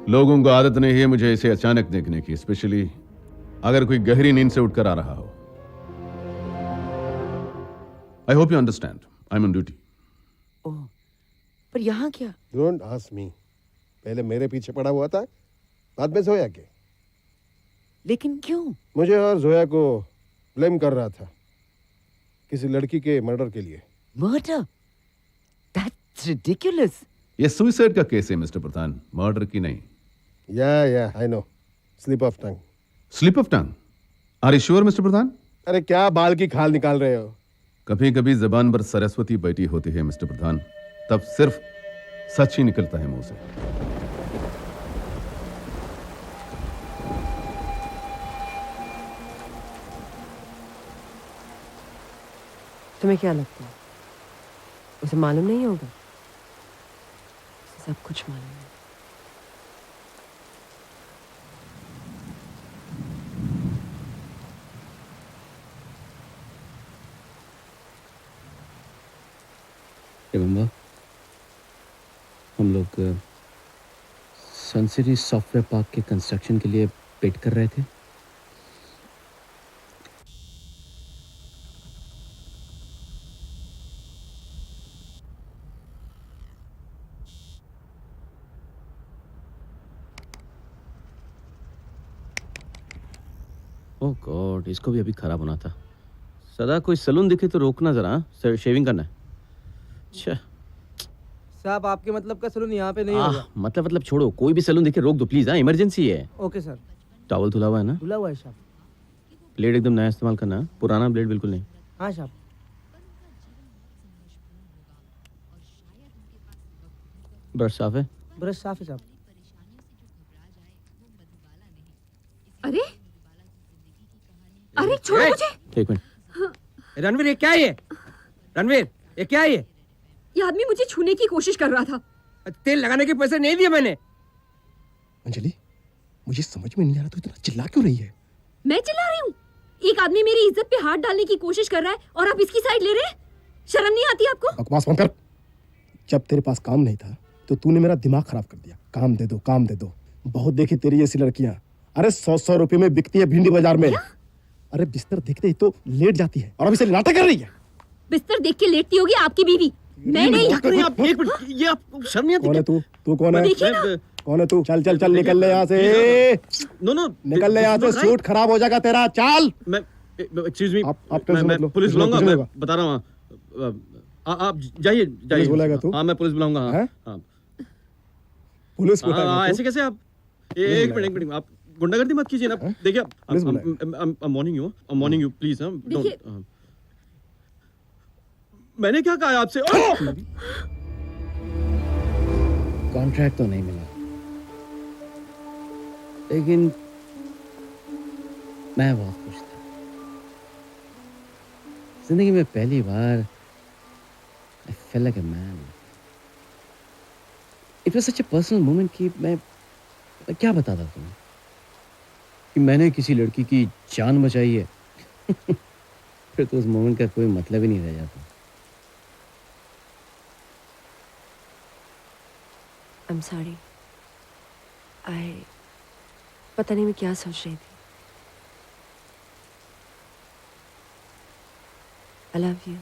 लोगों को आदत नहीं है मुझे इसे अचानक देखने की, स्पेशली अगर कोई गहरी नींद से उठकर आ रहा हो। I hope you understand, I am on duty. ओह, पर यहाँ क्या? Don't ask me. पहले मेरे पीछे पड़ा हुआ था, बाद में जोया के। लेकिन क्यों? मुझे और जोया को ब्लेम कर रहा था। किसी लड़की के मर्डर के लिए। Murder? That's ridiculous. ये सुसाइड का केस है मिस्टर प्रधान, मर्डर की नहीं। Yeah I know, slip of tongue. Slip of tongue? Are you sure mister Pradhan? अरे क्या बाल की खाल निकाल रहे हो? कभी कभी जबान पर सरस्वती बैठी होती है मिस्टर प्रधान, तब सिर्फ सच ही निकलता है मुंह से। तुम्हें क्या लगता है उसे मालूम नहीं होगा? उसे सब कुछ मालूम है। रिमेंबर हम लोग सनसिटी सॉफ्टवेयर पार्क के कंस्ट्रक्शन के लिए बिड कर रहे थे। ओह गॉड, इसको भी अभी खराब होना था। सदा कोई सलून दिखे तो रोकना जरा, सर शेविंग करना है। अच्छा साहब, आपके मतलब का सलून यहाँ पे नहीं होगा। मतलब छोड़ो, कोई भी सलून दिखे रोक दो प्लीज। हाँ, इमरजेंसी है। Okay sir. टॉवल धुला हुआ है ना? धुला हुआ है साहब। ब्लेड एकदम नया इस्तेमाल करना है, पुराना ब्लेड बिल्कुल नहीं। हाँ साहब। ब्रश साफ है? ब्रश साफ है साहब। अरे अरे छोड़ो मुझे। एक मिनट। रणवीर, ये क्या है? रणवीर, ये क्या है? ये आदमी मुझे छूने की कोशिश कर रहा था। तेल लगाने के पैसे नहीं दिए मैंने। अंजलि, मुझे समझ में नहीं आ रहा तू इतना चिल्ला क्यों रही है? मैं चिल्ला रही हूँ? एक आदमी मेरी इज्जत पे हाथ डालने की कोशिश कर रहा है और आप इसकी साइड ले रहे हैं? शर्म नहीं आती आपको? बकवास बंद कर। जब तेरे पास काम नहीं था तो तूने मेरा दिमाग खराब कर दिया। काम दे दो, काम दे दो। बहुत देखी तेरी जैसी लड़कियां, अरे 100-100 रुपए में बिकती है भिंडी बाजार में। अरे बिस्तर देखते ही तो लेट जाती है और अब इसे नाटक कर रही है। बिस्तर देख के लेटती होगी आपकी बीवी, मैं नहीं। आप एक मिनट, ये आप शर्म नहीं आती? कौन है तू? तू कौन है? कौन है तू? चल चल चल, निकल ले यहाँ से। नो निकल ले यहाँ से, सूट खराब हो जाएगा तेरा। चल। मैं एक्सक्यूज मी, आप मैं पुलिस बुलाऊंगा। मैं बता रहा हूँ, आप जाइए जाइए। बुलाएगा तू? हाँ, मैं पुलिस बुलाऊंगा। हाँ, पुलिस बुलाएगा? ऐसे कैसे आप? एक मिनट, आप गुंडागर्दी मत कीजिए ना। देखिए, मॉर्निंग यू प्लीज। मैंने क्या कहा आपसे? कॉन्ट्रैक्ट तो नहीं मिला, लेकिन मैं बहुत खुश था। जिंदगी में पहली बार I felt like a man. It was such a personal moment कि मैं क्या बताता तुम्हें कि मैंने किसी लड़की की जान बचाई है। फिर तो उस मोमेंट का कोई मतलब ही नहीं रह जाता। I'm sorry. पता नहीं मैं क्या सोच रही थी। I love you.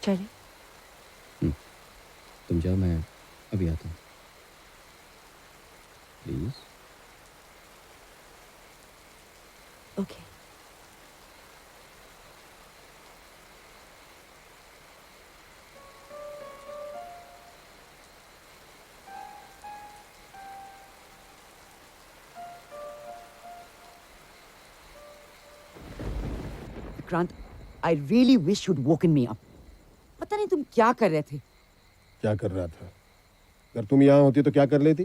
चलिए। तुम जाओ, मैं अभी आता हूँ please. Okay. Vikrant, I really wish you'd woken me up. पता नहीं तुम क्या कर रहे थे। क्या कर रहा था? अगर तुम यहाँ होती तो क्या कर लेती?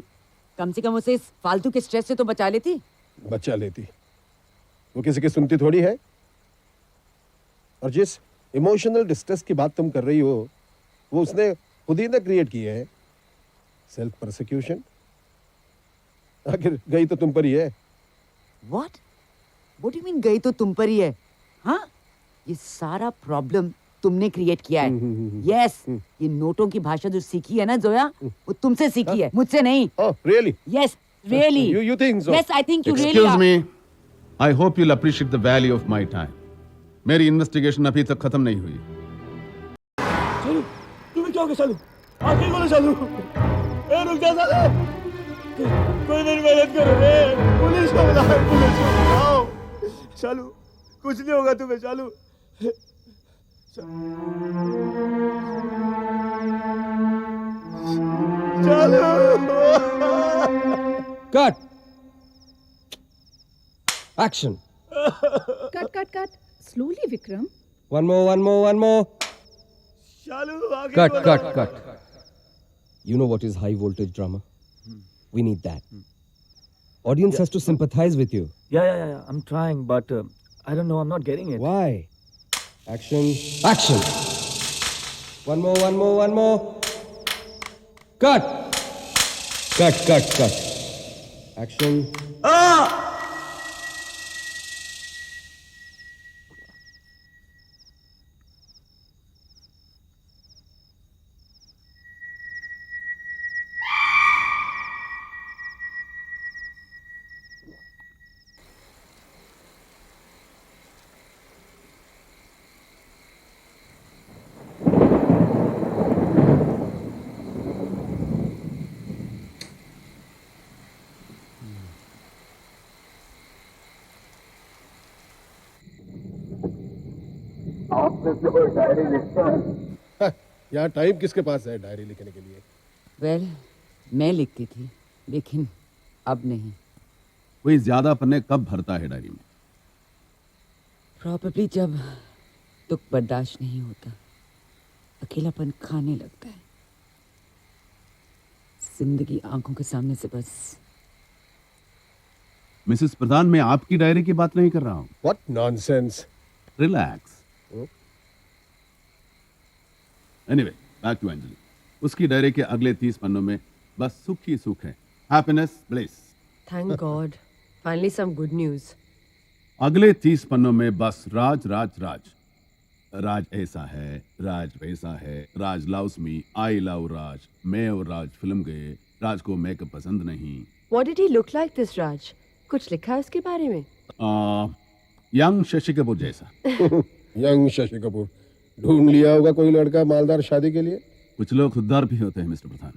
कम से कम उसे इस फालतू के स्ट्रेस से तो बचा लेती। बचा लेती। वो किसी की सुनती थोड़ी है। और जिस इमोशनल डिस्ट्रेस की बात तुम कर रही हो, वो उसने खुद ही ना क्रिएट की है। Self persecution. आखिर गई तो तुम पर ही है। What? What do you mean गई तो तुम पर ही है? हाँ? ये सारा प्रॉब्लम तुमने क्रिएट किया है। यस, ये नोटों की भाषा जो सीखी है ना जोया, वो तुमसे सीखी है, मुझसे नहीं। Oh, really? Yes, really. You think so? Yes, I think you really Excuse are. me. I hope you'll appreciate the value of my time. मेरी इन्वेस्टिगेशन अभी तक खत्म नहीं हुई। चलो, तुम्हें क्या हो गया सालू? आखिर बोलो सालू। ए रुक जा सालू। कोई मेरी मदद करो रे, पुलिस को बुलाओ, पुलिस को बुलाओ। शालू, कुछ नहीं होगा तुम्हें Shalu. Cut action Cut. Slowly, Vikram. one more Shalu आगे cut you know what is high voltage drama we need that audience has to sympathize with you Yeah. I'm trying, but I don't know. I'm not getting it. why action one more cut action यहाँ time किसके पास है diary लिखने के लिए? Well, मैं लिखती थी, लेकिन अब नहीं। कोई ज्यादा पन्ने कब भरता है डायरी में? प्रॉबेबली जब दुख बर्दाश्त नहीं होता, अकेलापन खाने लगता है, जिंदगी आंखों के सामने से बस। मिसेस प्रधान, मैं आपकी डायरी की बात नहीं कर रहा हूं। What nonsense! Relax. Anyway, back to Anjali. उसकी डायरी के अगले 30 पन्नों में बस सुख ही सुख है, happiness, bliss. Thank God. Finally some good news. अगले 30 पन्नों में बस राज राज राज। राज ऐसा है, राज वैसा है, राज लव्स मी, आई लव राज, मैं और राज फिल्म गए, राज को मेकअप पसंद नहीं। What did he look like, this Raj? कुछ लिखा है उसके बारे में? यंग शशि कपूर जैसा। यंग शशि कपूर ढूंढ लिया होगा कोई लड़का मालदार शादी के लिए। कुछ लोग खुददार भी होते हैं मिस्टर प्रधान,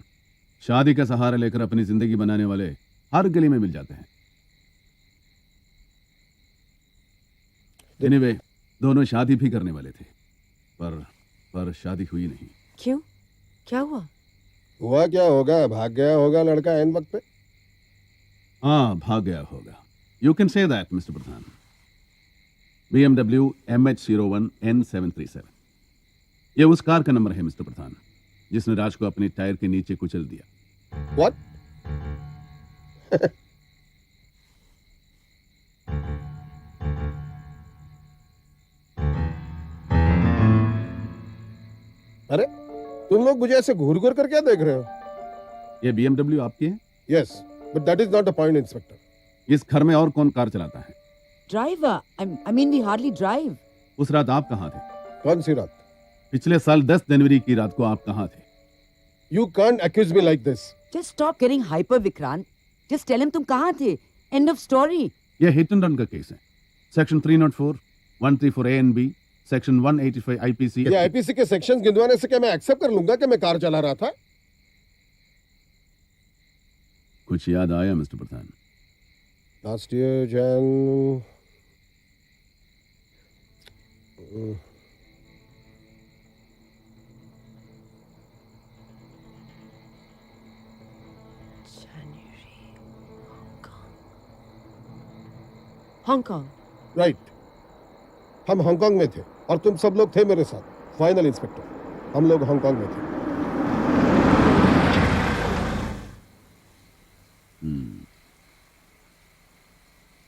शादी का सहारा लेकर अपनी जिंदगी बनाने वाले हर गली में मिल जाते हैं। एनीवे, दोनों शादी भी करने वाले थे, पर शादी हुई नहीं। क्यों? क्या हुआ? हुआ क्या होगा, भाग गया होगा लड़का एन वक्त पे। हाँ, भाग गया होगा। You can say that mister Pradhan. BMW MH01 N737, ये उस कार का नंबर है मिस्टर प्रधान, जिसने राज को अपने टायर के नीचे कुचल दिया। What? अरे तुम लोग मुझे ऐसे घूर घूर कर क्या देख रहे हो? ये BMW आपकी है? Yes, but that is not the point, inspector. इस घर में और कौन कार चलाता है? Driver. I mean, we hardly drive. उस रात आप कहाँ थे? कौन सी रात? पिछले साल 10 जनवरी की रात को आप कहाँ थे? You can't accuse me like this. Just stop getting hyper, Vikrant. Just tell him तुम कहाँ थे. End of story. ये हिट एंड रन का केस है। Section 304, 134 A and B, section 185 IPC। ये IPC के सेक्शंस गिनवाने से क्या मैं एक्सेप्ट कर लूंगा कि मैं कार चला रहा था? कुछ याद आया मिस्टर प्रधान? Last year, Jan. Hong Kong. Right, हम हांगकांग में थे और तुम सब लोग थे मेरे साथ। फाइनल इंस्पेक्टर, हम लोग हांगकांग में थे।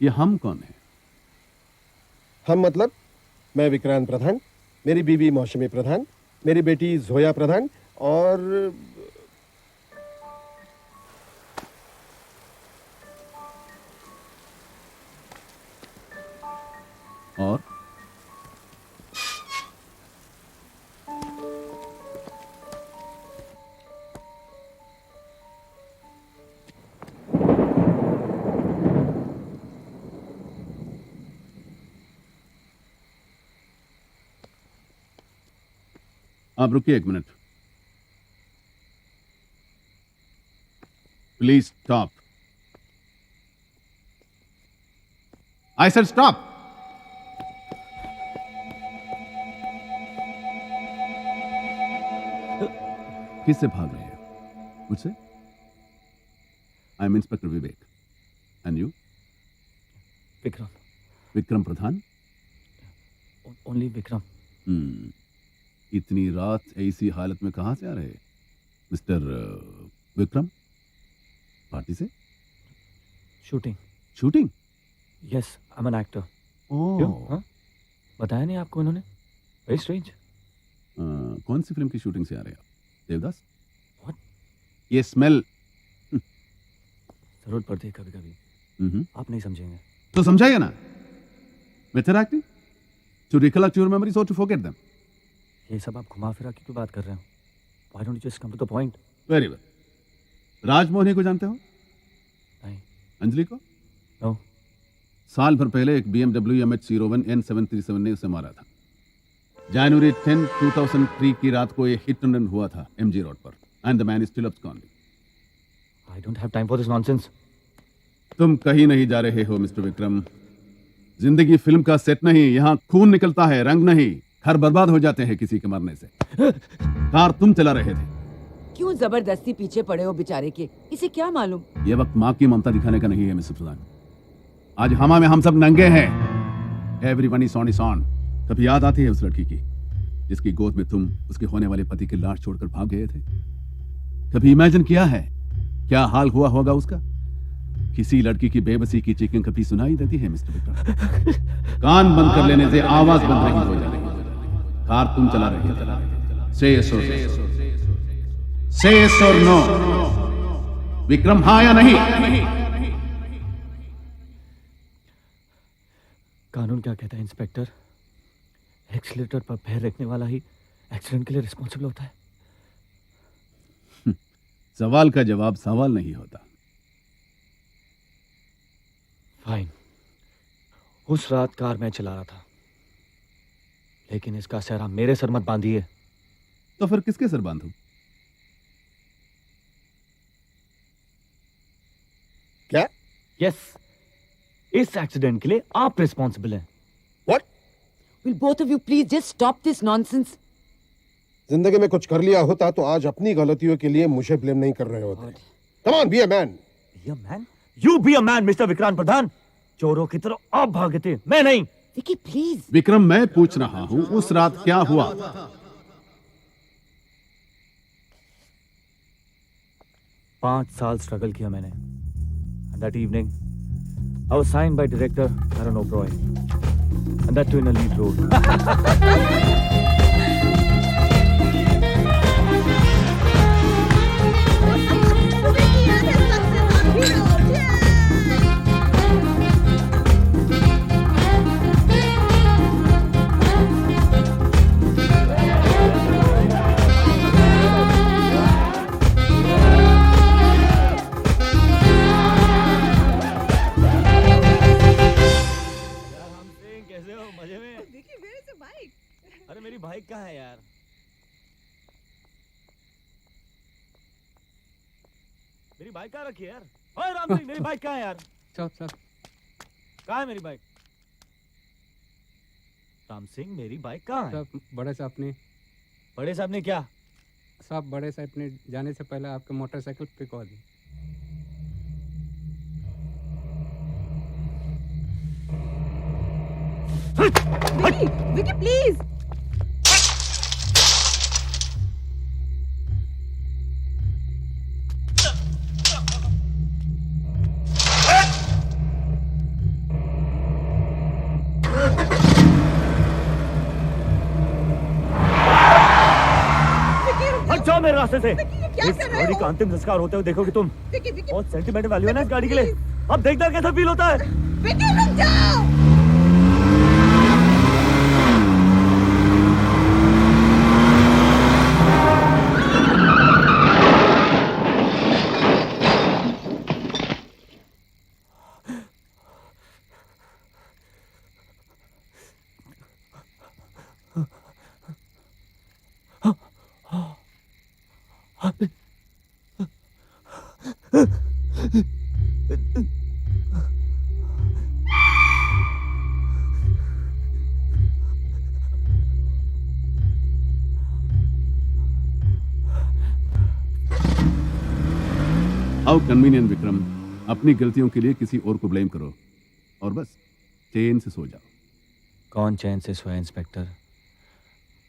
ये हम कौन है? हम मतलब मैं विक्रांत प्रधान, मेरी बीवी मौसमी प्रधान, मेरी बेटी जोया प्रधान और आप रुकिए एक minute. Please stop. I said stop. किससे भाग रहे हो? मुझसे? I am Inspector Vivek. And you? Vikram. Vikram Pradhan? Only Vikram. इतनी रात ऐसी हालत में कहां से आ रहे? मिस्टर विक्रम? पार्टी से? Shooting. Shooting? Yes, I'm an actor. ओह. क्यों? हाँ? बताया नहीं आपको इन्होंने? Very strange. कौन सी फिल्म की शूटिंग से आ रहे हैं आप? देवदास? What? ये स्मेल. जरूरत पड़ती है कभी कभी. आप नहीं समझेंगे. तो समझाइए ना. Method acting? To recollect your memories or to forget them? ये सब आप घुमा फिरा के क्यों बात कर रहे हो? Why don't you just come to the point? Very well. Rajmohini को जानते हो? नहीं. अंजलि को? No. साल भर पहले एक BMW MH01 N737 ने उसे मारा था. January 10, 2003 की रात को ये हिट एंड रन हुआ था MG रोड पर. And the man is still absconding. I don't have time for this nonsense. तुम कहीं नहीं जा रहे हो मिस्टर विक्रम. जिंदगी फिल्म का सेट नहीं. यहाँ खून निकलता है, रंग नहीं. घर बर्बाद हो जाते हैं किसी के मरने से. कार तुम चला रहे थे. क्यों जबरदस्ती पीछे पड़े हो बेचारे के? इसे क्या मालूम? ये वक्त माँ की ममता दिखाने का नहीं है मिस्टर प्रधान. आज हमा में हम सब नंगे हैं. Everyone is on. कभी याद आती है उस लड़की की जिसकी गोद में तुम उसके होने वाले पति की लाश छोड़कर भाग गए थे? कभी इमेजिन किया है क्या हाल हुआ होगा उसका? किसी लड़की की बेबसी की चीखें कभी सुनाई देती है मिस्टर विक्रम? कान बंद कर लेने से आवाज बंद नहीं हो जाती. कार तुम चला रहे हो. Say yes or no. Say yes or no. Vikram हाँ या नहीं? कानून क्या कहता है इंस्पेक्टर? एक्सीलेटर पर पैर रखने वाला ही एक्सीडेंट के लिए रिस्पॉन्सिबल होता है. सवाल का जवाब सवाल नहीं होता. फाइन. उस रात कार मैं चला रहा था, लेकिन इसका सहरा मेरे सर मत बांधिए. तो फिर किसके सर बांधूं? क्या? यस. इस एक्सीडेंट के लिए आप रिस्पॉन्सिबल हैं. Will both of you please just stop this nonsense? जिंदगी में कुछ कर लिया होता तो आज अपनी गलतियों के लिए मुझे ब्लेम नहीं कर रहे होते. Come on, be a man. Be a man? You be a man, Mr. Vikrant प्रधान. चोरों की तरह आप भागे थे, मैं नहीं. विकी प्लीज. विक्रम मैं पूछ रहा हूं उस रात क्या हुआ? 5 साल स्ट्रगल किया मैंने. And that evening, I was signed by director Karan Oberoi. And that too in a lead role. अरे मेरी बाइक कहाँ है यार? मेरी बाइक कहाँ रखी है यार? ओए राम सिंह, मेरी बाइक कहाँ है यार? साहब कहाँ है मेरी बाइक? राम सिंह, मेरी बाइक कहाँ है? साहब बड़े साहब ने. बड़े साहब ने क्या? साहब बड़े साहब ने जाने से पहले आपके मोटरसाइकिल पिकवा दी. विकी प्लीज. जाओ मेरे रास्ते से. इस गाड़ी का अंतिम संस्कार होते हुए देखोगे तुम. बहुत सेंटिमेंट वैल्यू है ना इस गाड़ी के लिए. अब देखना कैसा फील होता है. विकी रुक जाओ. हाउ कन्वीनियंट विक्रम, अपनी गलतियों के लिए किसी और को ब्लेम करो और बस चैन से सो जाओ। कौन चैन से सोया इंस्पेक्टर?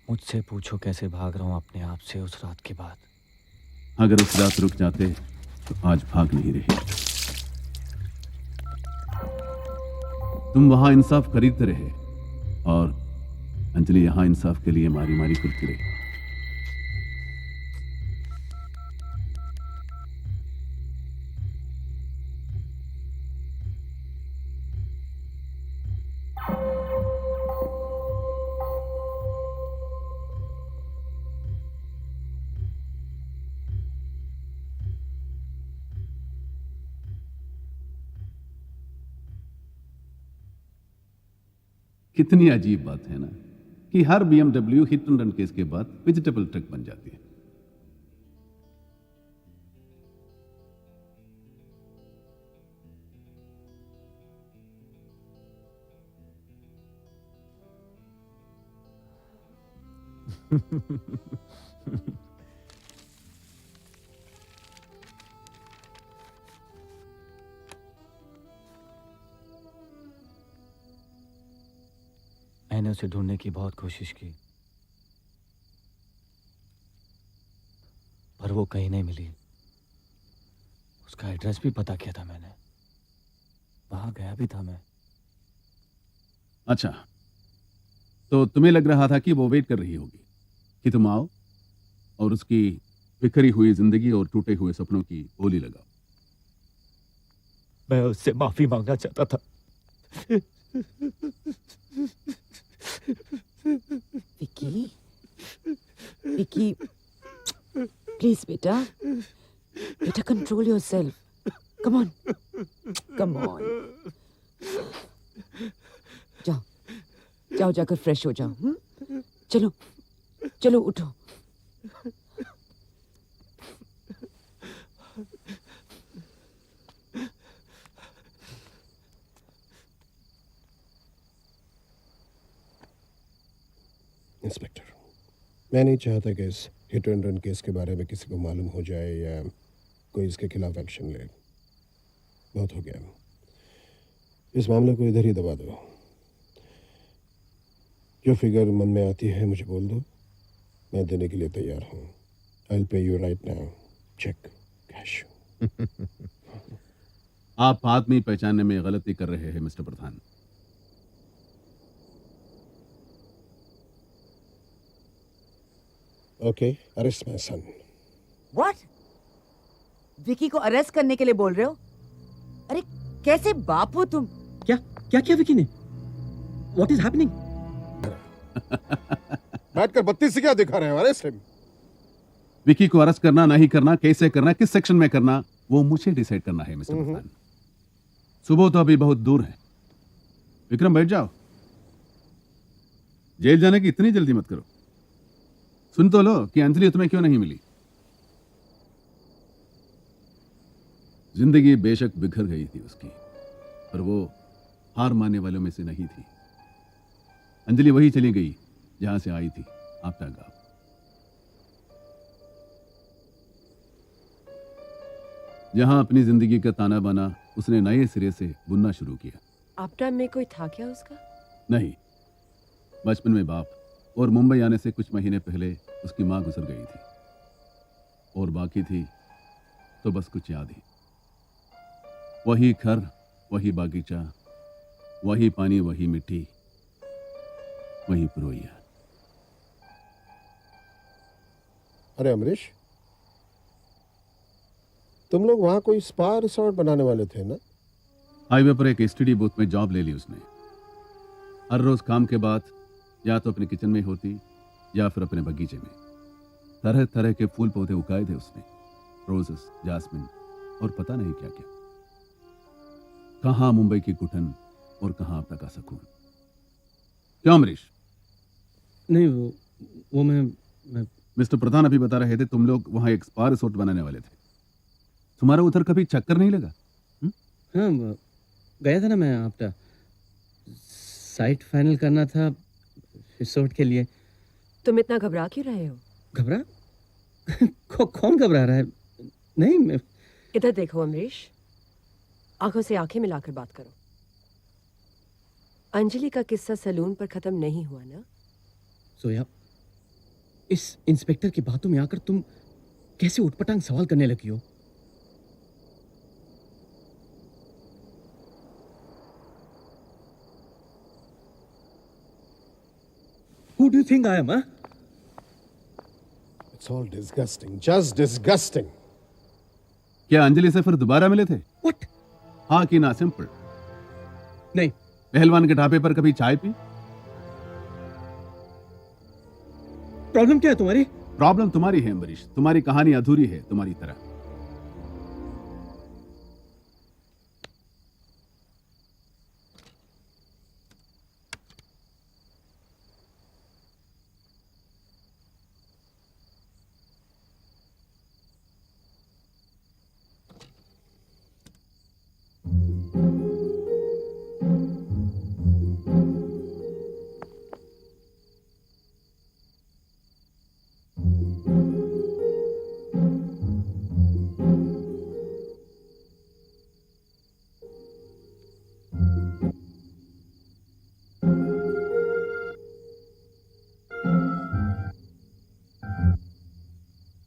मुझसे पूछो कैसे भाग रहा हूं अपने आप से उस रात के बाद। अगर उस रात रुक जाते तो आज भाग नहीं रहे। तुम वहां इंसाफ खरीदते रहे और अंजलि यहां इंसाफ के लिए मारी मारी करती रही। कितनी अजीब बात है ना कि हर BMW hit and run case के बाद वेजिटेबल ट्रक बन जाती है। मैंने उसे ढूंढने की बहुत कोशिश की, पर वो कहीं नहीं मिली। उसका एड्रेस भी पता किया था मैंने, वहां गया भी था मैं। अच्छा, तो तुम्हें लग रहा था कि वो वेट कर रही होगी कि तुम आओ और उसकी बिखरी हुई जिंदगी और टूटे हुए सपनों की बोली लगाओ। मैं उससे माफी मांगना चाहता था। विकी, विकी, प्लीज बेटा, बेटा control yourself. Come on, come on. जाओ, जाओ जाकर फ्रेश हो जाओ। चलो, चलो उठो। इंस्पेक्टर, मैं नहीं चाहता कि इस हिट एंड रन केस के बारे में किसी को मालूम हो जाए या कोई इसके खिलाफ एक्शन ले। बहुत हो गया, इस मामले को इधर ही दबा दो। जो फिगर मन में आती है मुझे बोल दो, मैं देने के लिए तैयार हूँ। I will pay you right now, cheque, cash. आप आदमी पहचानने में गलती कर रहे हैं mister Pradhan. Okay, arrest my son. What? Vicky को अरेस्ट करने के लिए बोल रहे हो? अरे कैसे बाप हो तुम? क्या क्या किया विकी ने? What is happening? बैठकर बत्ती से क्या दिखा रहे हो? Arrest him. विकी को अरेस्ट करना नहीं करना, कैसे करना, किस सेक्शन में करना, वो मुझे डिसाइड करना है मिस्टर प्रधान। सुबह तो अभी बहुत दूर है। विक्रम बैठ जाओ। जेल जाने की इतनी जल्दी मत करो। सुन तो लो कि अंजलि तुम्हें क्यों नहीं मिली। जिंदगी बेशक बिखर गई थी उसकी, पर वो हार मानने वालों में से नहीं थी। अंजलि वही चली गई जहां से आई थी, आपटा गांव। जहां अपनी जिंदगी का ताना बाना उसने नए सिरे से बुनना शुरू किया। आपटा में कोई था क्या उसका? नहीं, बचपन में बाप और मुंबई आने से कुछ महीने पहले उसकी मां गुजर गई थी, और बाकी थी तो बस कुछ याद ही। वही घर, वही बागीचा, वही पानी, वही मिट्टी, वही पुरोइया। अरे अमरीश, तुम लोग वहां कोई स्पा रिसोर्ट बनाने वाले थे ना? हाईवे पर एक एसटीडी बूथ में जॉब ले ली उसने। हर रोज काम के बाद या तो अपने किचन में होती या फिर अपने बगीचे में। तरह तरह के फूल पौधे उगाए थे उसने, रोजेस, जास्मिन और पता नहीं क्या क्या। कहां मुंबई की घुटन और कहां आपटा का सुकून। क्यों अमरीश? नहीं, वो मैं मिस्टर प्रधान अभी बता रहे थे तुम लोग वहां एक स्पा रिसोर्ट बनाने वाले थे। तुम्हारा उधर कभी चक्कर नहीं लगा? हाँ, गया था ना मैं आपटा। साइट फाइनल करना था रिसोर्ट के लिए। तुम इतना घबरा क्यों रहे हो? घबरा? कौन घबरा रहा है? नहीं, मैं इधर देखो अमरीश, आंखों से आंखें मिलाकर बात करो। अंजलि का किस्सा सैलून पर खत्म नहीं हुआ ना? सोया, इस इंस्पेक्टर की बातों में आकर तुम कैसे उटपटांग सवाल करने लगी हो? Who do you think I am, huh? It's all disgusting, just disgusting. क्या अंजलि से फिर दोबारा मिले थे? What? हाँ कि ना, सिंपल। नहीं। पहलवान के ढाबे पर कभी चाय पी? प्रॉब्लम क्या है तुम्हारी? प्रॉब्लम तुम्हारी है अम्बरीश, तुम्हारी कहानी अधूरी है तुम्हारी तरह।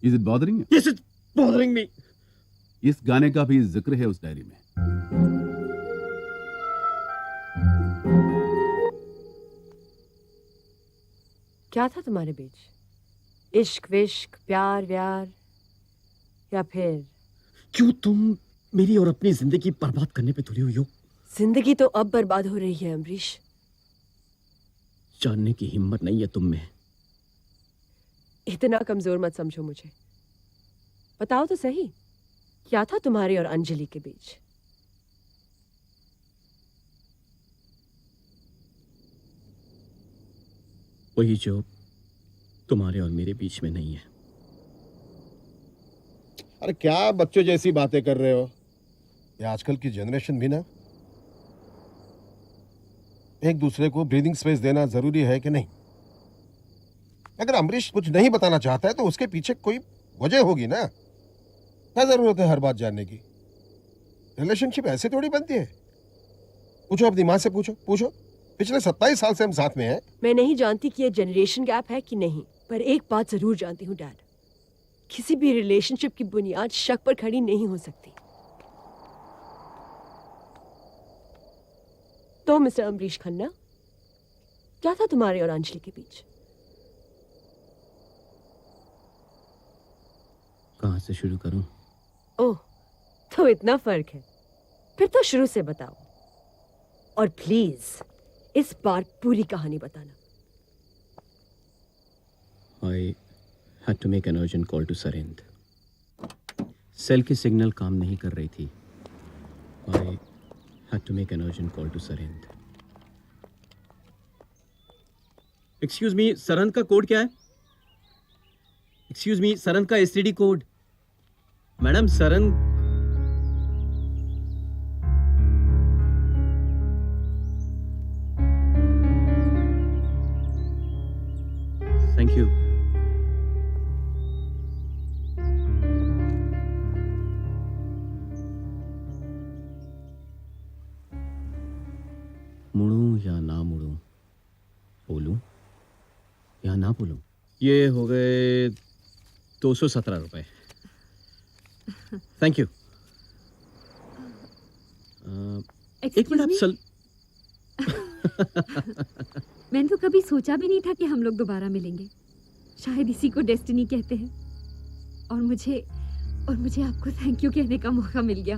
Is it bothering you? Yes, it's bothering me. इस गाने का भी जिक्र है उस डायरी में। क्या था तुम्हारे बीच? इश्क विश्क, प्यार व्यार, या फिर? क्यों तुम मेरी और अपनी जिंदगी बर्बाद करने पे तुली हुई हो? जिंदगी तो अब बर्बाद हो रही है अमरीश। जानने की हिम्मत नहीं है तुम में। इतना कमजोर मत समझो मुझे। बताओ तो सही, क्या था तुम्हारे और अंजलि के बीच? वही जो तुम्हारे और मेरे बीच में नहीं है। अरे क्या बच्चों जैसी बातें कर रहे हो? ये आजकल की जनरेशन भी ना, एक दूसरे को ब्रीदिंग स्पेस देना जरूरी है कि नहीं? अगर अमरीश कुछ नहीं बताना चाहता है तो उसके पीछे कोई वजह होगी ना। क्या जरूरत है हर बात जानने की? रिलेशनशिप ऐसे थोड़ी बनती है। पूछो अपनी माँ से, पूछो। पिछले 27 साल से हम साथ में हैं। मैं नहीं जानती कि ये जनरेशन गैप है कि नहीं, पर एक बात जरूर जानती हूँ डैड, किसी भी रिलेशनशिप की बुनियाद शक पर खड़ी नहीं हो सकती। तो मिस्टर अमरीश खन्ना, क्या था तुम्हारे और अंजलि के बीच? कहां से शुरू करूं? ओह, तो इतना फर्क है। फिर तो शुरू से बताओ, और प्लीज इस बार पूरी कहानी बताना। I had to make an urgent call to Sarind. Cell की सिग्नल काम नहीं कर रही थी। I had to make an urgent call to Sarind. Excuse me, Sarand का कोड क्या है? Excuse me, सरंद का STD code. Madam Sarand. Thank you. मुड़ूं या ना मुड़ूं, बोलूं या ना बोलूं? ये हो गए 217 रुपए। Thank you. एक मिनट आप मैंने तो कभी सोचा भी नहीं था कि हम लोग दोबारा मिलेंगे। शायद इसी को डेस्टिनी कहते हैं। और मुझे आपको थैंक यू कहने का मौका मिल गया।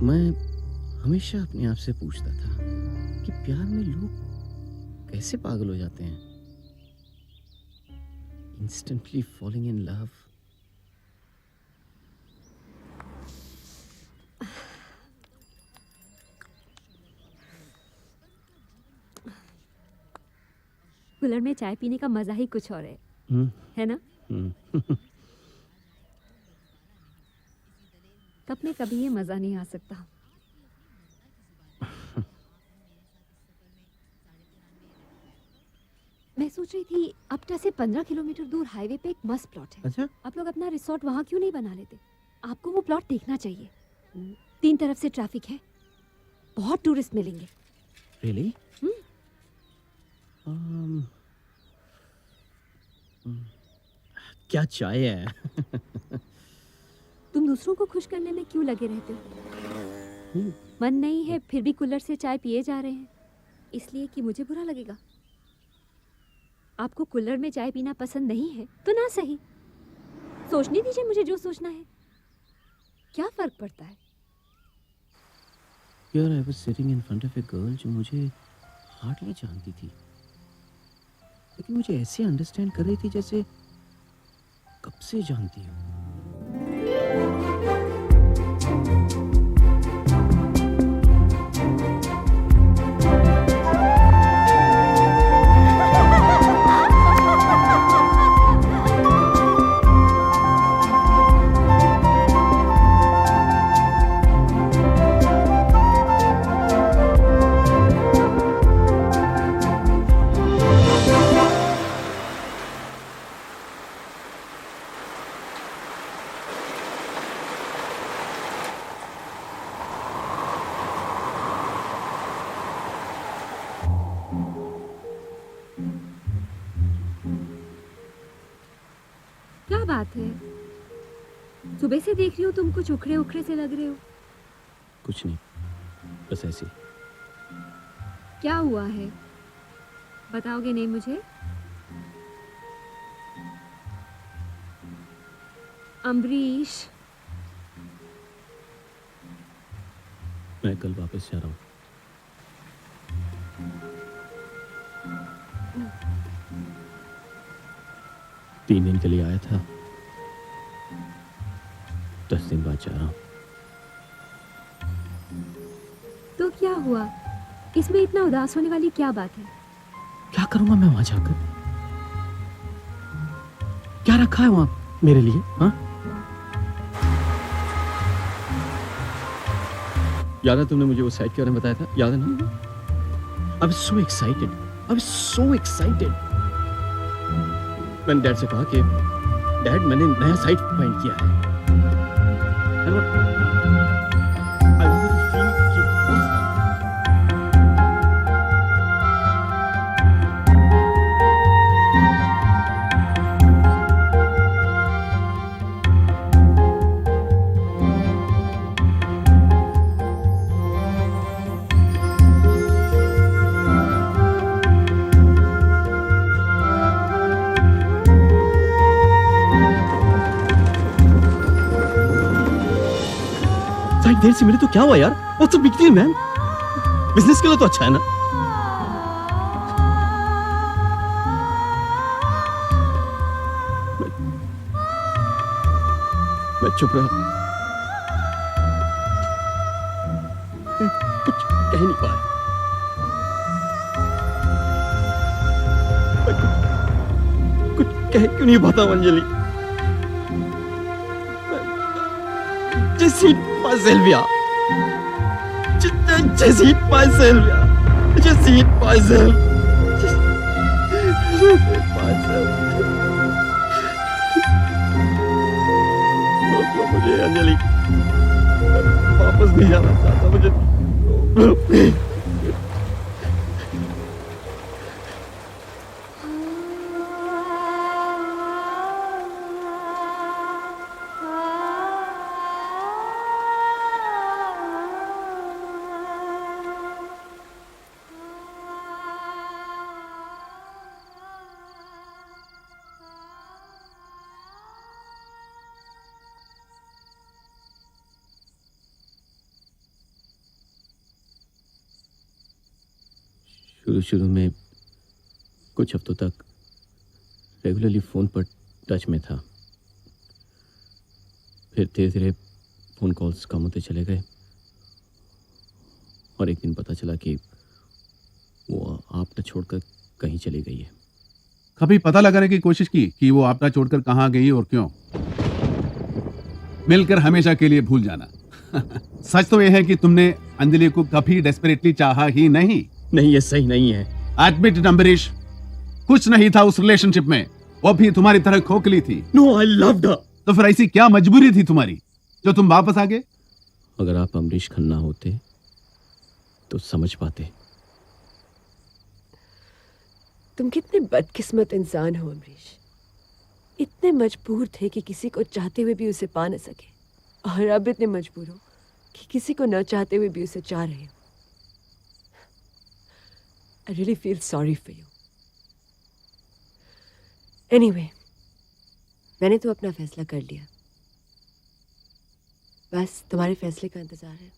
मैं हमेशा अपने आप से पूछता था कि प्यार में लोग कैसे पागल हो जाते हैं, instantly falling in love. Cooler में चाय पीने का मजा ही कुछ और है, है ना? कप में कभी ये मजा नहीं आ सकता। मैं सोच रही थी अपना से 15 किलोमीटर दूर हाईवे पे एक मस्त प्लॉट है। अच्छा? आप लोग अपना रिसोर्ट वहाँ क्यों नहीं बना लेते? आपको वो प्लॉट देखना चाहिए। 3 तरफ से ट्रैफिक है, बहुत टूरिस्ट मिलेंगे। रियली? क्या चाय है? तुम दूसरों को खुश करने में क्यों लगे रहते हो? मन नहीं है फिर भी कुल्हड़ से चाय पिए जा रहे हैं, इसलिए कि मुझे बुरा लगेगा। आपको कुल्हड़ में चाय पीना पसंद नहीं है तो ना सही, सोचने दीजिए मुझे जो सोचना है, क्या फर्क पड़ता है? यार, I was sitting in front of a girl जो मुझे हार्डली जानती थी, लेकिन मुझे ऐसे अंडरस्टैंड कर रही थी जैसे कब से जानती हूँ। क्या बात है, सुबह से देख रही हूँ तुम कुछ उखड़े उखड़े से लग रहे हो। कुछ नहीं, बस ऐसे। क्या हुआ है, बताओगे नहीं मुझे? अम्बरीश, मैं कल वापस जा रहा हूँ। तीन दिन के लिए आया था, 10 दिन बाद जा रहा हूँ। तो क्या हुआ, इसमें इतना उदास होने वाली क्या बात है? क्या करूंगा मैं वहां जाकर? क्या रखा है वहां मेरे लिए? हाँ, याद है तुमने मुझे वो साइट के बारे में बताया था, याद है ना? I was so excited, I was so excited. मैंने डैड से कहा कि डैड, मैंने नया साइट फाइंड किया है। देर से मिले तो क्या हुआ यार? What's the big deal, man? Business के लिए तो अच्छा है ना? मैं चुप रहा, कुछ कह नहीं पाया। कुछ कह क्यों नहीं पाता Anjali? Just eat my Sylvia. Just eat my Sylvia. Just eat myself. Just eat myself. रोक लो मुझे अंजलि, वापस नहीं जाना चाहता मुझे। शुरू में कुछ हफ्तों तक रेगुलरली फ़ोन पर टच में था, फिर धीरे धीरे फ़ोन कॉल्स कम होते चले गए और एक दिन पता चला कि वो आपने छोड़कर कहीं चली गई है। कभी पता लगाने की कोशिश की कि वो आपका छोड़कर कहाँ गई और क्यों? मिलकर हमेशा के लिए भूल जाना। सच तो यह है कि तुमने अंजलि को कभी डेस्परेटली चाहा ही नहीं। नहीं, ये सही नहीं है। एडमिट इट अम्बरीश, कुछ नहीं था उस रिलेशनशिप में, वो भी तुम्हारी तरह खोखली थी। No, I loved her. तो फिर ऐसी क्या मजबूरी थी तुम्हारी जो तुम वापस आ गए? अगर आप अमरीश खन्ना होते तो समझ पाते। तुम कितने बदकिस्मत इंसान हो अमरीश। इतने मजबूर थे कि किसी को चाहते हुए भी उसे पा न सके, और अब इतने मजबूर हो कि किसी को न चाहते हुए भी उसे चाह रहे हो। I really feel sorry for you. Anyway, मैंने तो अपना फैसला कर लिया, बस तुम्हारे फैसले का इंतजार है।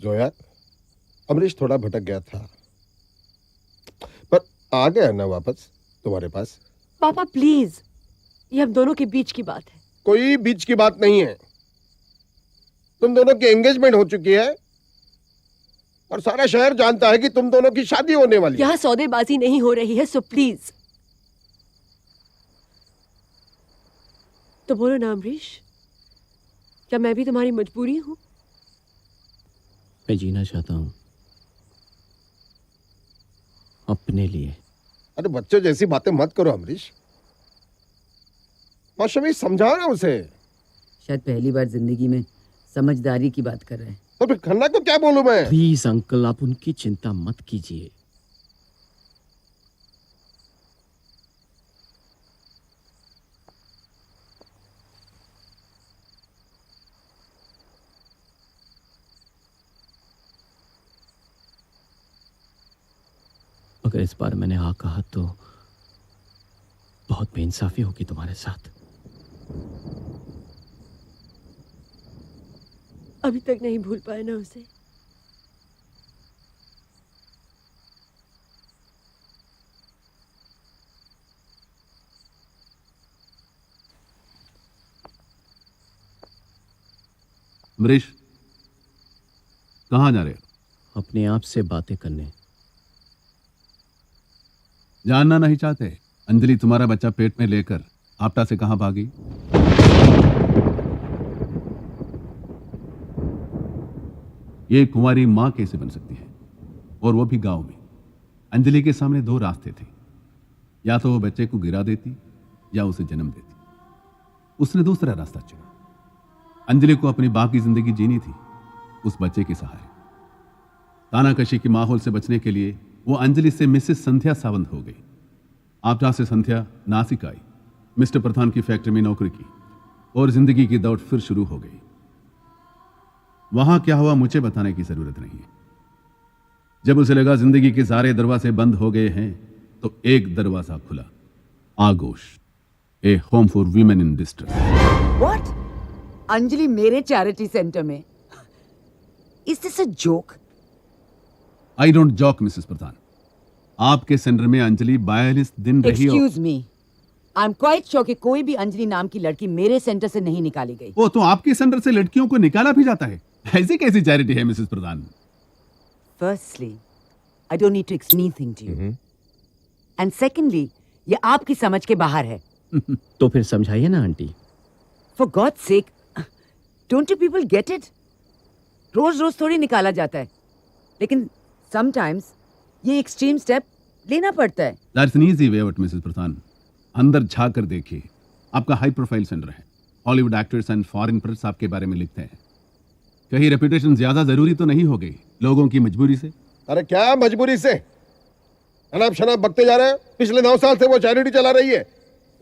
जोया, अमरीश थोड़ा भटक गया था, पर आ गया ना वापस तुम्हारे पास। पापा प्लीज, ये हम दोनों के बीच की बात है। कोई बीच की बात नहीं है। तुम दोनों की एंगेजमेंट हो चुकी है और सारा शहर जानता है कि तुम दोनों की शादी होने वाली है। यहाँ सौदेबाजी नहीं हो रही है, सो प्लीज। तो बोलो ना अमरीश, क्या मैं भी तुम्हारी मजबूरी हूं? मैं जीना चाहता हूं अपने लिए। अरे बच्चों जैसी बातें मत करो अमरीश। मौसमी समझाओ ना उसे। शायद पहली बार जिंदगी में समझदारी की बात कर रहे हैं। तो फिर खन्ना को क्या बोलूं मैं? प्लीज अंकल, आप उनकी चिंता मत कीजिए। अगर इस बार मैंने हाँ कहा तो बहुत बेइंसाफी होगी तुम्हारे साथ। अभी तक नहीं भूल पाए ना उसे। अमरीश, कहाँ जा रहे हो? अपने आप से बातें करने। जानना नहीं चाहते अंजलि तुम्हारा बच्चा पेट में लेकर आपटा से कहां भागी? ये कुंवारी मां कैसे बन सकती है, और वो भी गांव में? अंजलि के सामने दो रास्ते थे, या तो वो बच्चे को गिरा देती या उसे जन्म देती। उसने दूसरा रास्ता चुना। अंजलि को अपनी बाकी जिंदगी जीनी थी उस बच्चे के सहारे। तानाकशी के माहौल से बचने के लिए वो अंजलि से मिसेस संध्या सावंत हो गई। आपटा से संध्या नासिक आई, मिस्टर प्रधान की फैक्ट्री में नौकरी की, और जिंदगी की दौड़ फिर शुरू हो गई। वहां क्या हुआ मुझे बताने की जरूरत नहीं है। जब उसे लगा जिंदगी के सारे दरवाजे बंद हो गए हैं तो एक दरवाजा खुला, Aagosh, a home for women in distress. What? Anjali मेरे चैरिटी सेंटर में? Is this a joke? I don't joke Mrs Pradhan. आपके सेंटर में अंजलि 42 दिन रही। Excuse me, I am quite sure कि कोई भी अंजलि नाम की लड़की मेरे सेंटर से नहीं निकाली गई। वो तो आपके सेंटर से लड़कियों को निकाला भी जाता है। ऐसी कैसी चैरिटी है Mrs Pradhan? Firstly, I don't need to explain anything to you, and secondly, ये आपकी समझ के बाहर है। तो फिर समझाइए ना aunty. For God's sake, don't you people get it? रोज रोज थोड़ी निकाला जाता है, लेकिन समटाइम्स ये एक्सट्रीम स्टेप लेना पड़ता है। That's an easy way out Mrs Pradhan. अंदर झांक कर देखिए, आपका हाई प्रोफाइल सेंटर है। Hollywood actors and foreign press आपके बारे में लिखते हैं। कहीं रेपुटेशन ज्यादा जरूरी तो नहीं हो गई लोगों की मजबूरी से? अरे क्या मजबूरी से? अनाप शनाप बकते जा रहे हैं। पिछले 9 साल से वो चैरिटी चला रही है।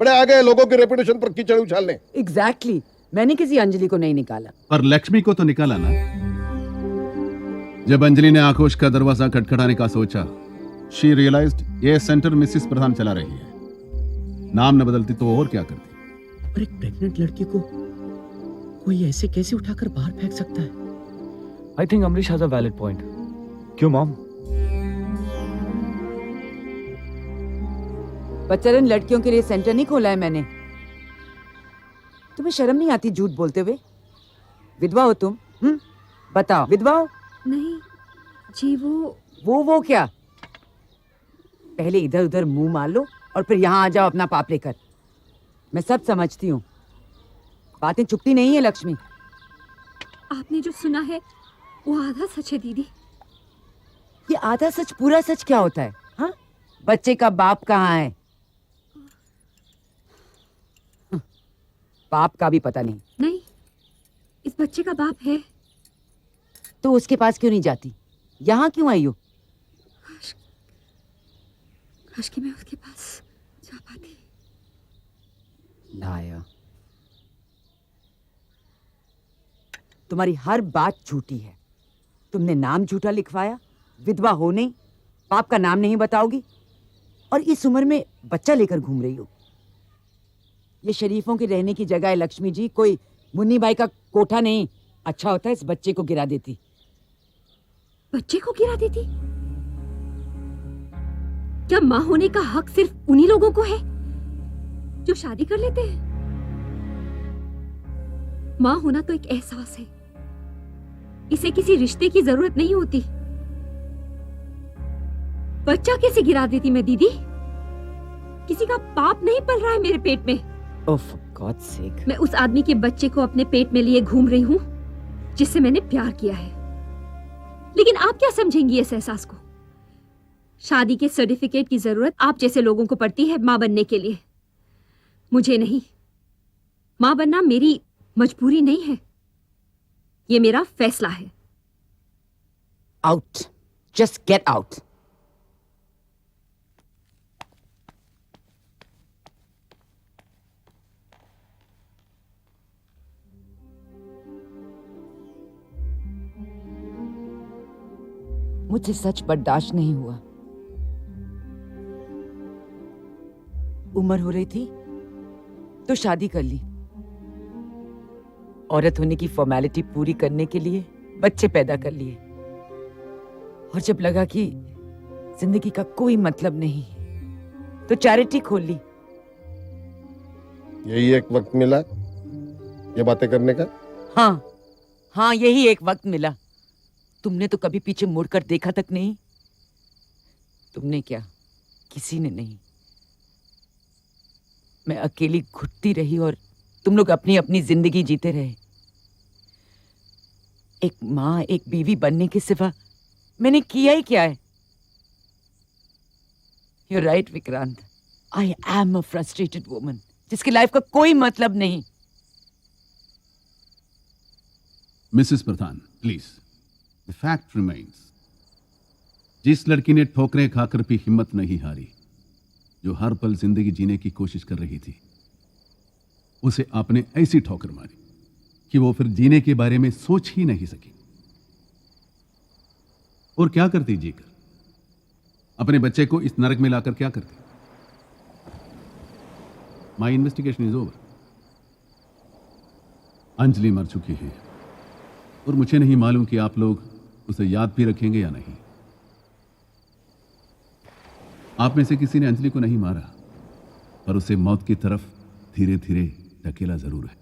बड़े आगे लोगों की रेपुटेशन पर कीचड़ उछालने। एग्जैक्टली, मैंने किसी अंजलि को नहीं निकाला। पर लक्ष्मी को तो निकाला ना। जब अंजलि ने आक्रोश का दरवाजा खटखटाने का सोचा, शी रियलाइज्ड ये सेंटर मिसेस प्रधान चला रही है। नाम न बदलती तो और क्या करती? पर एक प्रेग्नेंट लड़की को कोई ऐसे कैसे उठाकर बाहर फेंक सकता है? I think Amrish has a valid point. क्यों मॉम? बच्चन लड़कियों के लिए सेंटर नहीं खोला है मैंने। तुम्हें शर्म नहीं आती झूठ बोलते हुए? विधवा हो तुम? बताओ, विधवा हो? नहीं जी, वो क्या? पहले इधर उधर मुंह मार लो और फिर यहाँ आ जाओ अपना पाप लेकर। मैं सब समझती हूँ, बातें चुपती नहीं है लक्ष्मी। आपने जो सुना है वो आधा सच है दीदी। ये आधा सच पूरा सच क्या होता है? हाँ, बच्चे का बाप कहाँ है? बाप का भी पता नहीं। नहीं, इस बच्चे का बाप है। तो उसके पास क्यों नहीं जाती? यहाँ क्यों आई हो? काश कि मैं उसके पास जा पाती। नाया, तुम्हारी हर बात झूठी है। तुमने नाम झूठा लिखवाया, विधवा हो नहीं, बाप का नाम नहीं बताओगी, और इस उम्र में बच्चा लेकर घूम रही हो। ये शरीफों की रहने की जगह है लक्ष्मी जी, कोई मुन्नी बाई का कोठा नहीं। अच्छा होता है इस बच्चे को गिरा देती। बच्चे को गिरा देती? क्या मां होने का हक सिर्फ उन्हीं लोगों को है जो शादी कर लेते हैं? मां होना तो एक एहसास है, इसे किसी रिश्ते की जरूरत नहीं होती। बच्चा कैसे गिरा देती मैं दीदी? किसी का पाप नहीं पल रहा है मेरे पेट में। Oh, for God's sake. मैं उस आदमी के बच्चे को अपने पेट में लिए घूम रही हूँ जिससे मैंने प्यार किया है। लेकिन आप क्या समझेंगी इस एहसास को? शादी के सर्टिफिकेट की जरूरत आप जैसे लोगों को पड़ती है मां बनने के लिए, मुझे नहीं। मां बनना मेरी मजबूरी नहीं है, ये मेरा फैसला है। Out. Just get out. मुझे सच बर्दाश्त नहीं हुआ। उम्र हो रही थी तो शादी कर ली। औरत होने की फॉर्मेलिटी पूरी करने के लिए बच्चे पैदा कर लिए, और जब लगा कि जिंदगी का कोई मतलब नहीं तो चैरिटी खोल ली। यही एक वक्त मिला ये बातें करने का? हाँ, यही एक वक्त मिला। तुमने तो कभी पीछे मुड़कर देखा तक नहीं। तुमने क्या, किसी ने नहीं। मैं अकेली घुटती रही और तुम लोग अपनी अपनी जिंदगी जीते रहे। एक माँ, एक बीवी बनने के सिवा मैंने किया ही क्या है? You're right, Vikrant. I am a frustrated woman जिसकी लाइफ का कोई मतलब नहीं। Mrs Pradhan, please. The fact remains, जिस लड़की ने ठोकरें खाकर भी हिम्मत नहीं हारी, जो हर पल जिंदगी जीने की कोशिश कर रही थी, उसे आपने ऐसी ठोकर मारी कि वो फिर जीने के बारे में सोच ही नहीं सकी। और क्या करती जीकर? अपने बच्चे को इस नरक में लाकर क्या करती? माई इन्वेस्टिगेशन इज ओवर। अंजलि मर चुकी है और मुझे नहीं मालूम कि आप लोग उसे याद भी रखेंगे या नहीं। आप में से किसी ने अंजलि को नहीं मारा, पर उसे मौत की तरफ धीरे धीरे धकेला जरूर है।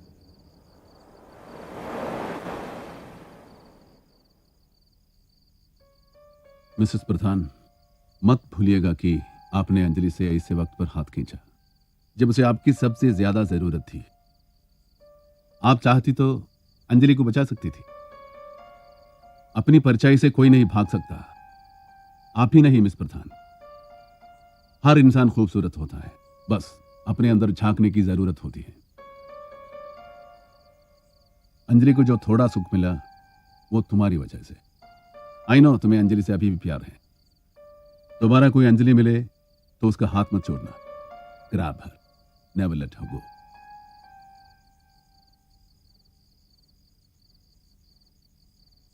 मिसेस प्रधान, मत भूलिएगा कि आपने अंजलि से ऐसे वक्त पर हाथ खींचा जब उसे आपकी सबसे ज्यादा जरूरत थी। आप चाहती तो अंजलि को बचा सकती थी। अपनी परछाई से कोई नहीं भाग सकता, आप ही नहीं मिस प्रधान। हर इंसान खूबसूरत होता है, बस अपने अंदर झांकने की जरूरत होती है। अंजलि को जो थोड़ा सुख मिला वो तुम्हारी वजह से। आई नो तुम्हें अंजलि से अभी भी प्यार है। दोबारा कोई अंजलि मिले तो उसका हाथ मत छोड़ना। Grab her, never let her गो।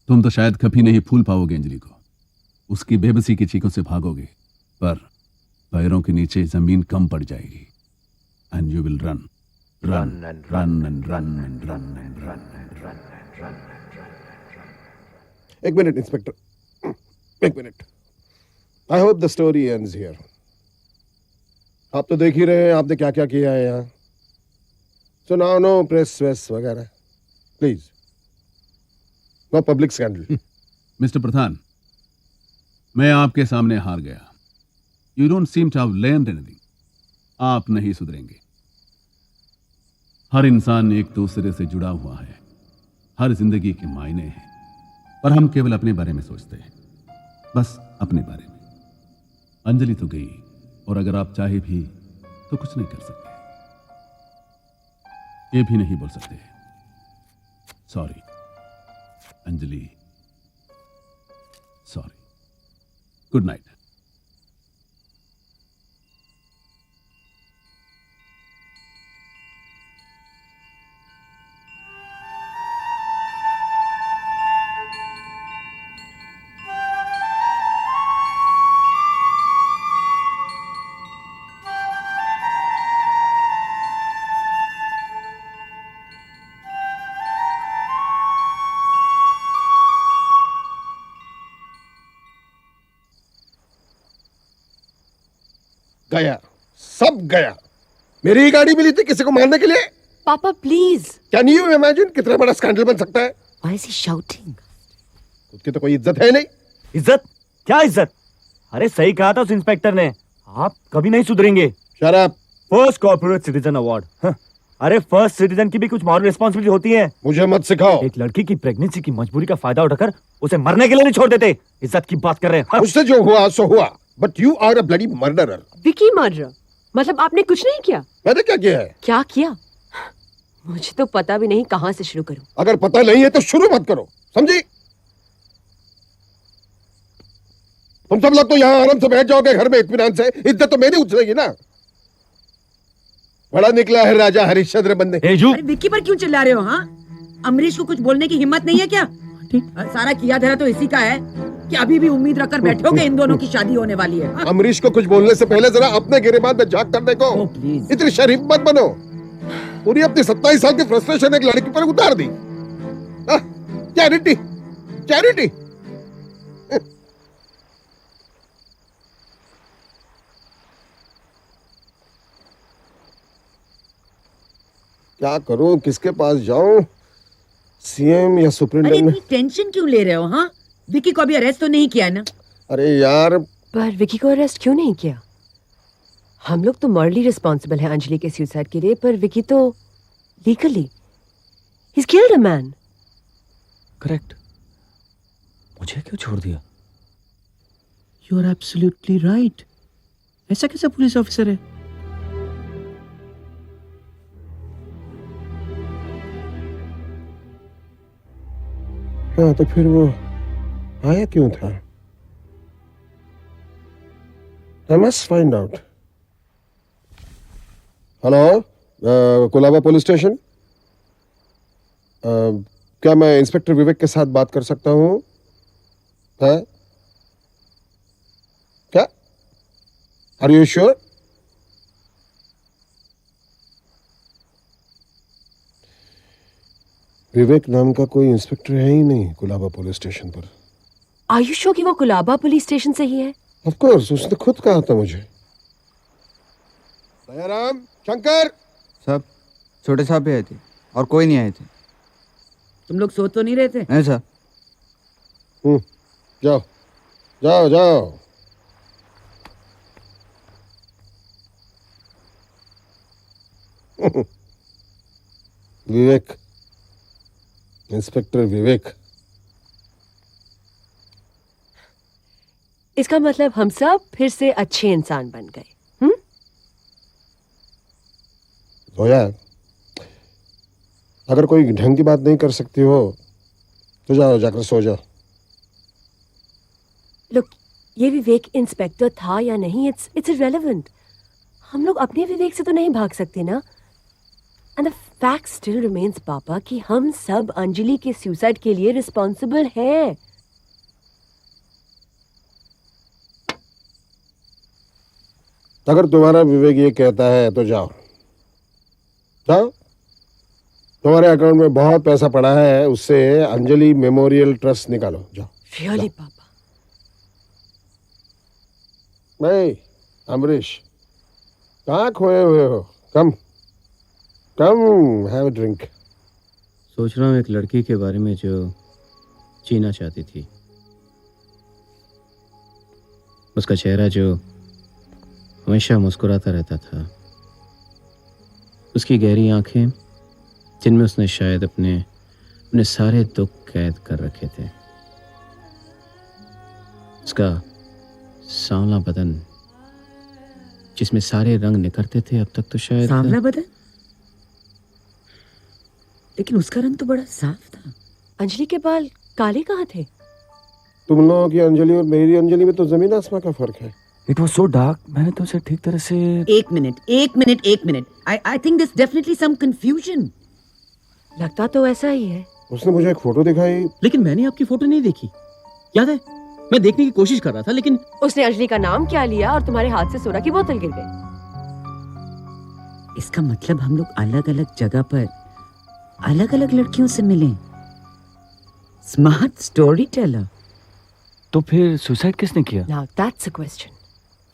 तुम तो शायद कभी नहीं भूल पाओगे अंजलि को। उसकी बेबसी की चीखों से भागोगे, पर पैरों के नीचे जमीन कम पड़ जाएगी। And you will run run and run and run and run and run and run and run. एक मिनट इंस्पेक्टर, एक minute. I hope the story ends here. आप तो देख ही रहे हैं आपने क्या क्या किया है यहाँ। सो नाउ नो प्रेस वेस वगैरह, please. No public scandal. Mister Pradhan, मैं आपके सामने हार गया। You don't seem to have learned anything. आप नहीं सुधरेंगे। हर इंसान एक दूसरे से जुड़ा हुआ है, हर जिंदगी के मायने हैं, पर हम केवल अपने बारे में सोचते हैं, बस अपने बारे में। अंजलि तो गई, और अगर आप चाहे भी तो कुछ नहीं कर सकते, ये भी नहीं बोल सकते sorry Anjali, sorry. Good night. गया, सब गया। मेरी ही गाड़ी मिली थी किसी को मारने के लिए। पापा प्लीज। कैन यू इमेजिन कितना बड़ा स्कैंडल बन सकता है? Why is he shouting? खुद की तो कोई इज्जत है नहीं। इज्जत? क्या इज्जत? अरे सही कहा था उस इंस्पेक्टर ने, आप कभी नहीं सुधरेंगे। Shut up. First corporate citizen award. अरे फर्स्ट सिटीजन की भी कुछ मॉरल रिस्पॉन्सिबिलिटी होती है। मुझे मत सिखाओ। एक लड़की की प्रेगनेंसी की मजबूरी का फायदा उठाकर उसे मरने के लिए नहीं छोड़ देते। इज्जत की बात कर रहे हैं। उससे जो हुआ सो हुआ, but you are a bloody murderer. Vicky murderer? मतलब आपने कुछ नहीं किया? मैंने क्या किया है? क्या किया? मुझे तो पता भी नहीं कहां से शुरू करूं। अगर पता नहीं है तो शुरू मत करो, समझी? तुम सब लोग तो यहाँ आराम से बैठ जाओगे घर में इत्मीनान से, इज्जत तो मेरी उछलेगी ना। बड़ा निकला है राजा हरिश्चंद्र बनने। अरे विक्की पर क्यों चिल्ला रहे हो? हाँ, अमरीश को कुछ बोलने की हिम्मत नहीं है क्या? सारा किया धरा तो इसी का है कि अभी भी उम्मीद रखकर बैठोगे इन दोनों की शादी होने वाली है। हाँ? अमरीश को कुछ बोलने से पहले जरा अपने गिरेबान में झांक कर देखो। इतनी शरीफ मत बनो। पूरी अपनी 27 साल की फ्रस्ट्रेशन एक लड़की पर उतार दी। Charity, charity. क्या करूं, किसके पास जाऊं? सीएम या सुप्रिंटेंडेंट? टेंशन क्यों ले रहे हो? हाँ, विकी को अभी अरेस्ट तो नहीं किया ना? अरे यार, पर विकी को अरेस्ट क्यों नहीं किया? हम लोग तो मॉरली रिस्पॉन्सिबल हैं अंजलि के सुसाइड के लिए, पर विकी तो legally he's killed a man. Correct. मुझे क्यों छोड़ दिया? You are absolutely right. ऐसा कैसा पुलिस ऑफिसर है? हाँ, तो फिर वो आया क्यों था? I must find out. Hello, Colaba police station. क्या मैं इंस्पेक्टर विवेक के साथ बात कर सकता हूँ? है? क्या? Are you sure? विवेक नाम का कोई इंस्पेक्टर है ही नहीं कोलाबा पुलिस स्टेशन पर। Are you sure कि वो कोलाबा पुलिस स्टेशन से ही है? Of course, उसने खुद कहा था मुझे। दयाराम, शंकर। सब छोटे साहब भी आए थे और कोई नहीं आए थे। तुम लोग सो तो नहीं रहे थे? नहीं सर। जाओ जाओ जाओ। विवेक, इंस्पेक्टर विवेक। इसका मतलब हम सब फिर से अच्छे इंसान बन गए। जोया, अगर कोई ढंग की बात नहीं कर सकती हो तो जाओ, जाकर सो जाओ। Look, ये विवेक इंस्पेक्टर था या नहीं, इट्स इररिलेवेंट। हम लोग अपने विवेक से तो नहीं भाग सकते ना। And the fact still remains पापा कि हम सब अंजलि के सुसाइड के लिए रिस्पॉन्सिबल हैं। अगर तुम्हारा विवेक ये कहता है तो जाओ जाओ। तुम्हारे अकाउंट में बहुत पैसा पड़ा है, उससे अंजलि मेमोरियल ट्रस्ट निकालो। जाओ। रियली पापा? नहीं, अमरीश, कहाँ खोए हुए हो? कम कम, हैव अ ड्रिंक। सोच रहा हूँ एक लड़की के बारे में जो जीना चाहती थी, उसका चेहरा जो हमेशा मुस्कुराता रहता था, उसकी गहरी आंखें जिनमें उसने शायद अपने सारे दुख कैद कर रखे थे, उसका सांवला बदन जिसमें सारे रंग निखरते थे, अब तक तो शायद सांवला बदन, लेकिन उसका रंग तो बड़ा साफ था। अंजलि के बाल काले कहाँ थे? तुम लोगों की अंजलि और मेरी अंजलि में तो जमीन आसमां का फर्क है। इट वॉज सो डार्क, मैंने तो उसे ठीक तरह से। एक minute. I think this definitely some confusion. लगता तो ऐसा ही है। उसने मुझे एक फोटो दिखाई, लेकिन मैंने आपकी फोटो नहीं देखी, याद है? मैं देखने की कोशिश कर रहा था, लेकिन उसने अंजलि का नाम क्या लिया और तुम्हारे हाथ से सोडा की बोतल गिर गई। इसका मतलब हम लोग अलग अलग जगह पर अलग अलग लड़कियों से मिले। Smart story teller. तो फिर सुसाइड किसने किया? Now that's a question.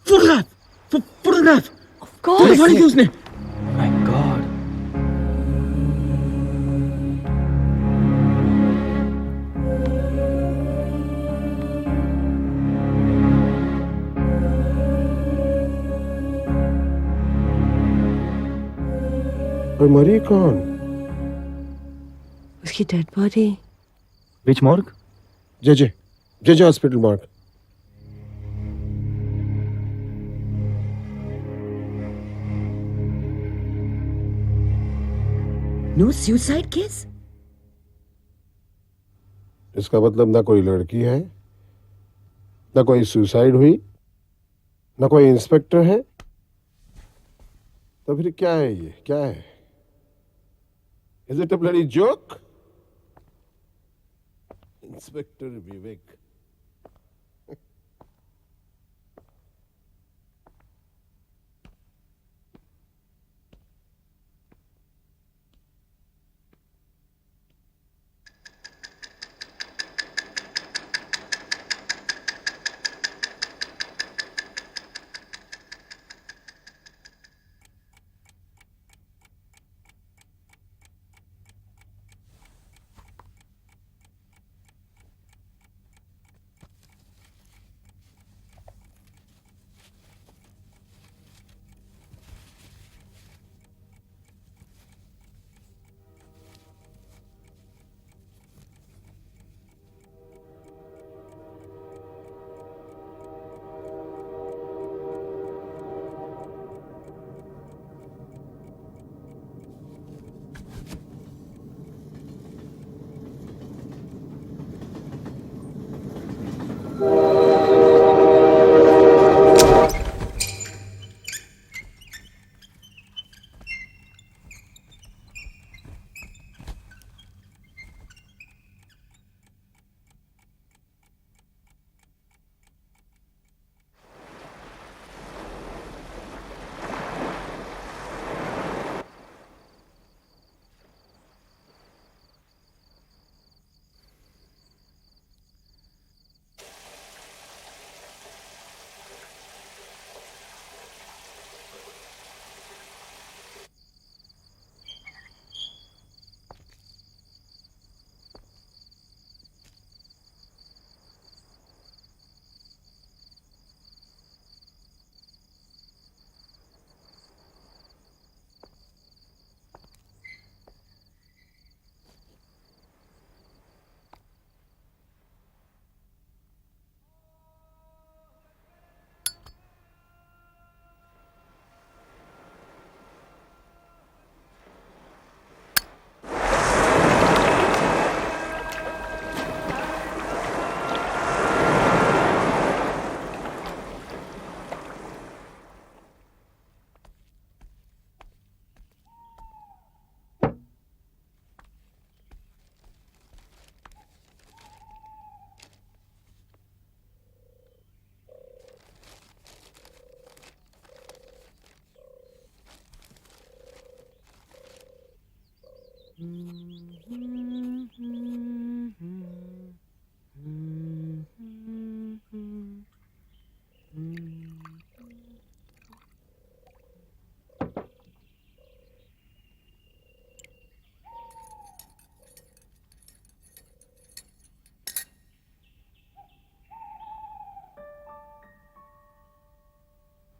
Photograph Of course. की उसने। My God. और मरी कौन? उसकी dead body. Which morgue? J hospital मार्ग। No suicide case? इसका मतलब ना कोई लड़की है, ना कोई सुसाइड हुई, ना कोई इंस्पेक्टर है। तो फिर क्या है ये? क्या है? Is it a bloody joke? Inspector Vivek.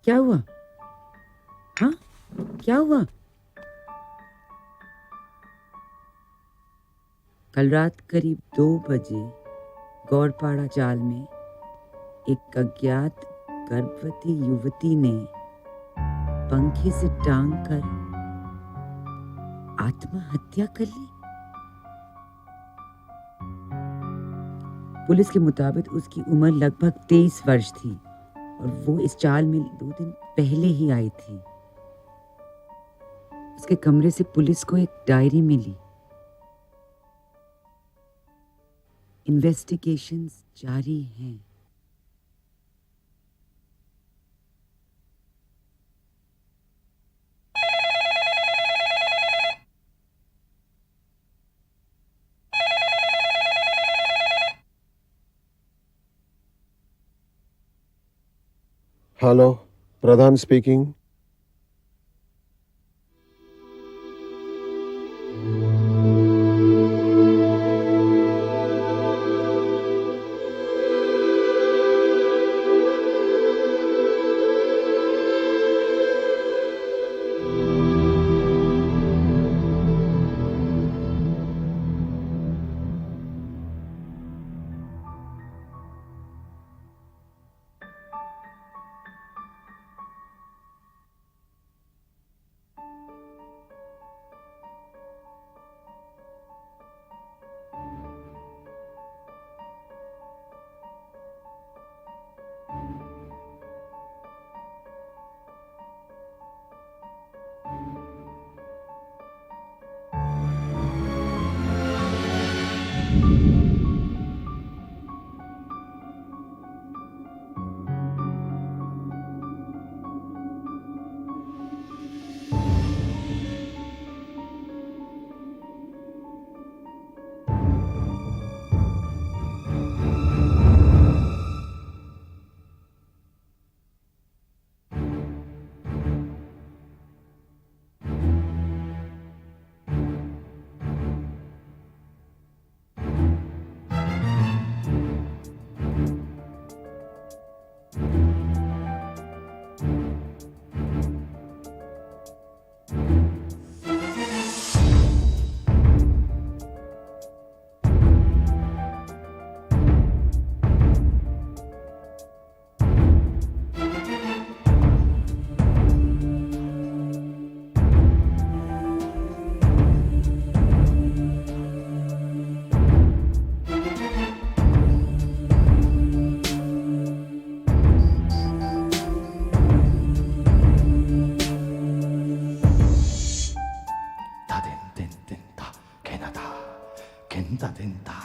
क्या हुआ? हाँ, क्या हुआ? कल रात करीब 2 बजे गौरपाड़ा चाल में एक अज्ञात गर्भवती युवती ने पंखे से टांग कर आत्महत्या कर ली। पुलिस के मुताबिक उसकी उम्र लगभग 23 वर्ष थी और वो इस चाल में 2 दिन पहले ही आई थी। उसके कमरे से पुलिस को एक डायरी मिली। इन्वेस्टिगेशंस जारी हैं। Hello, Pradhan speaking. 된다.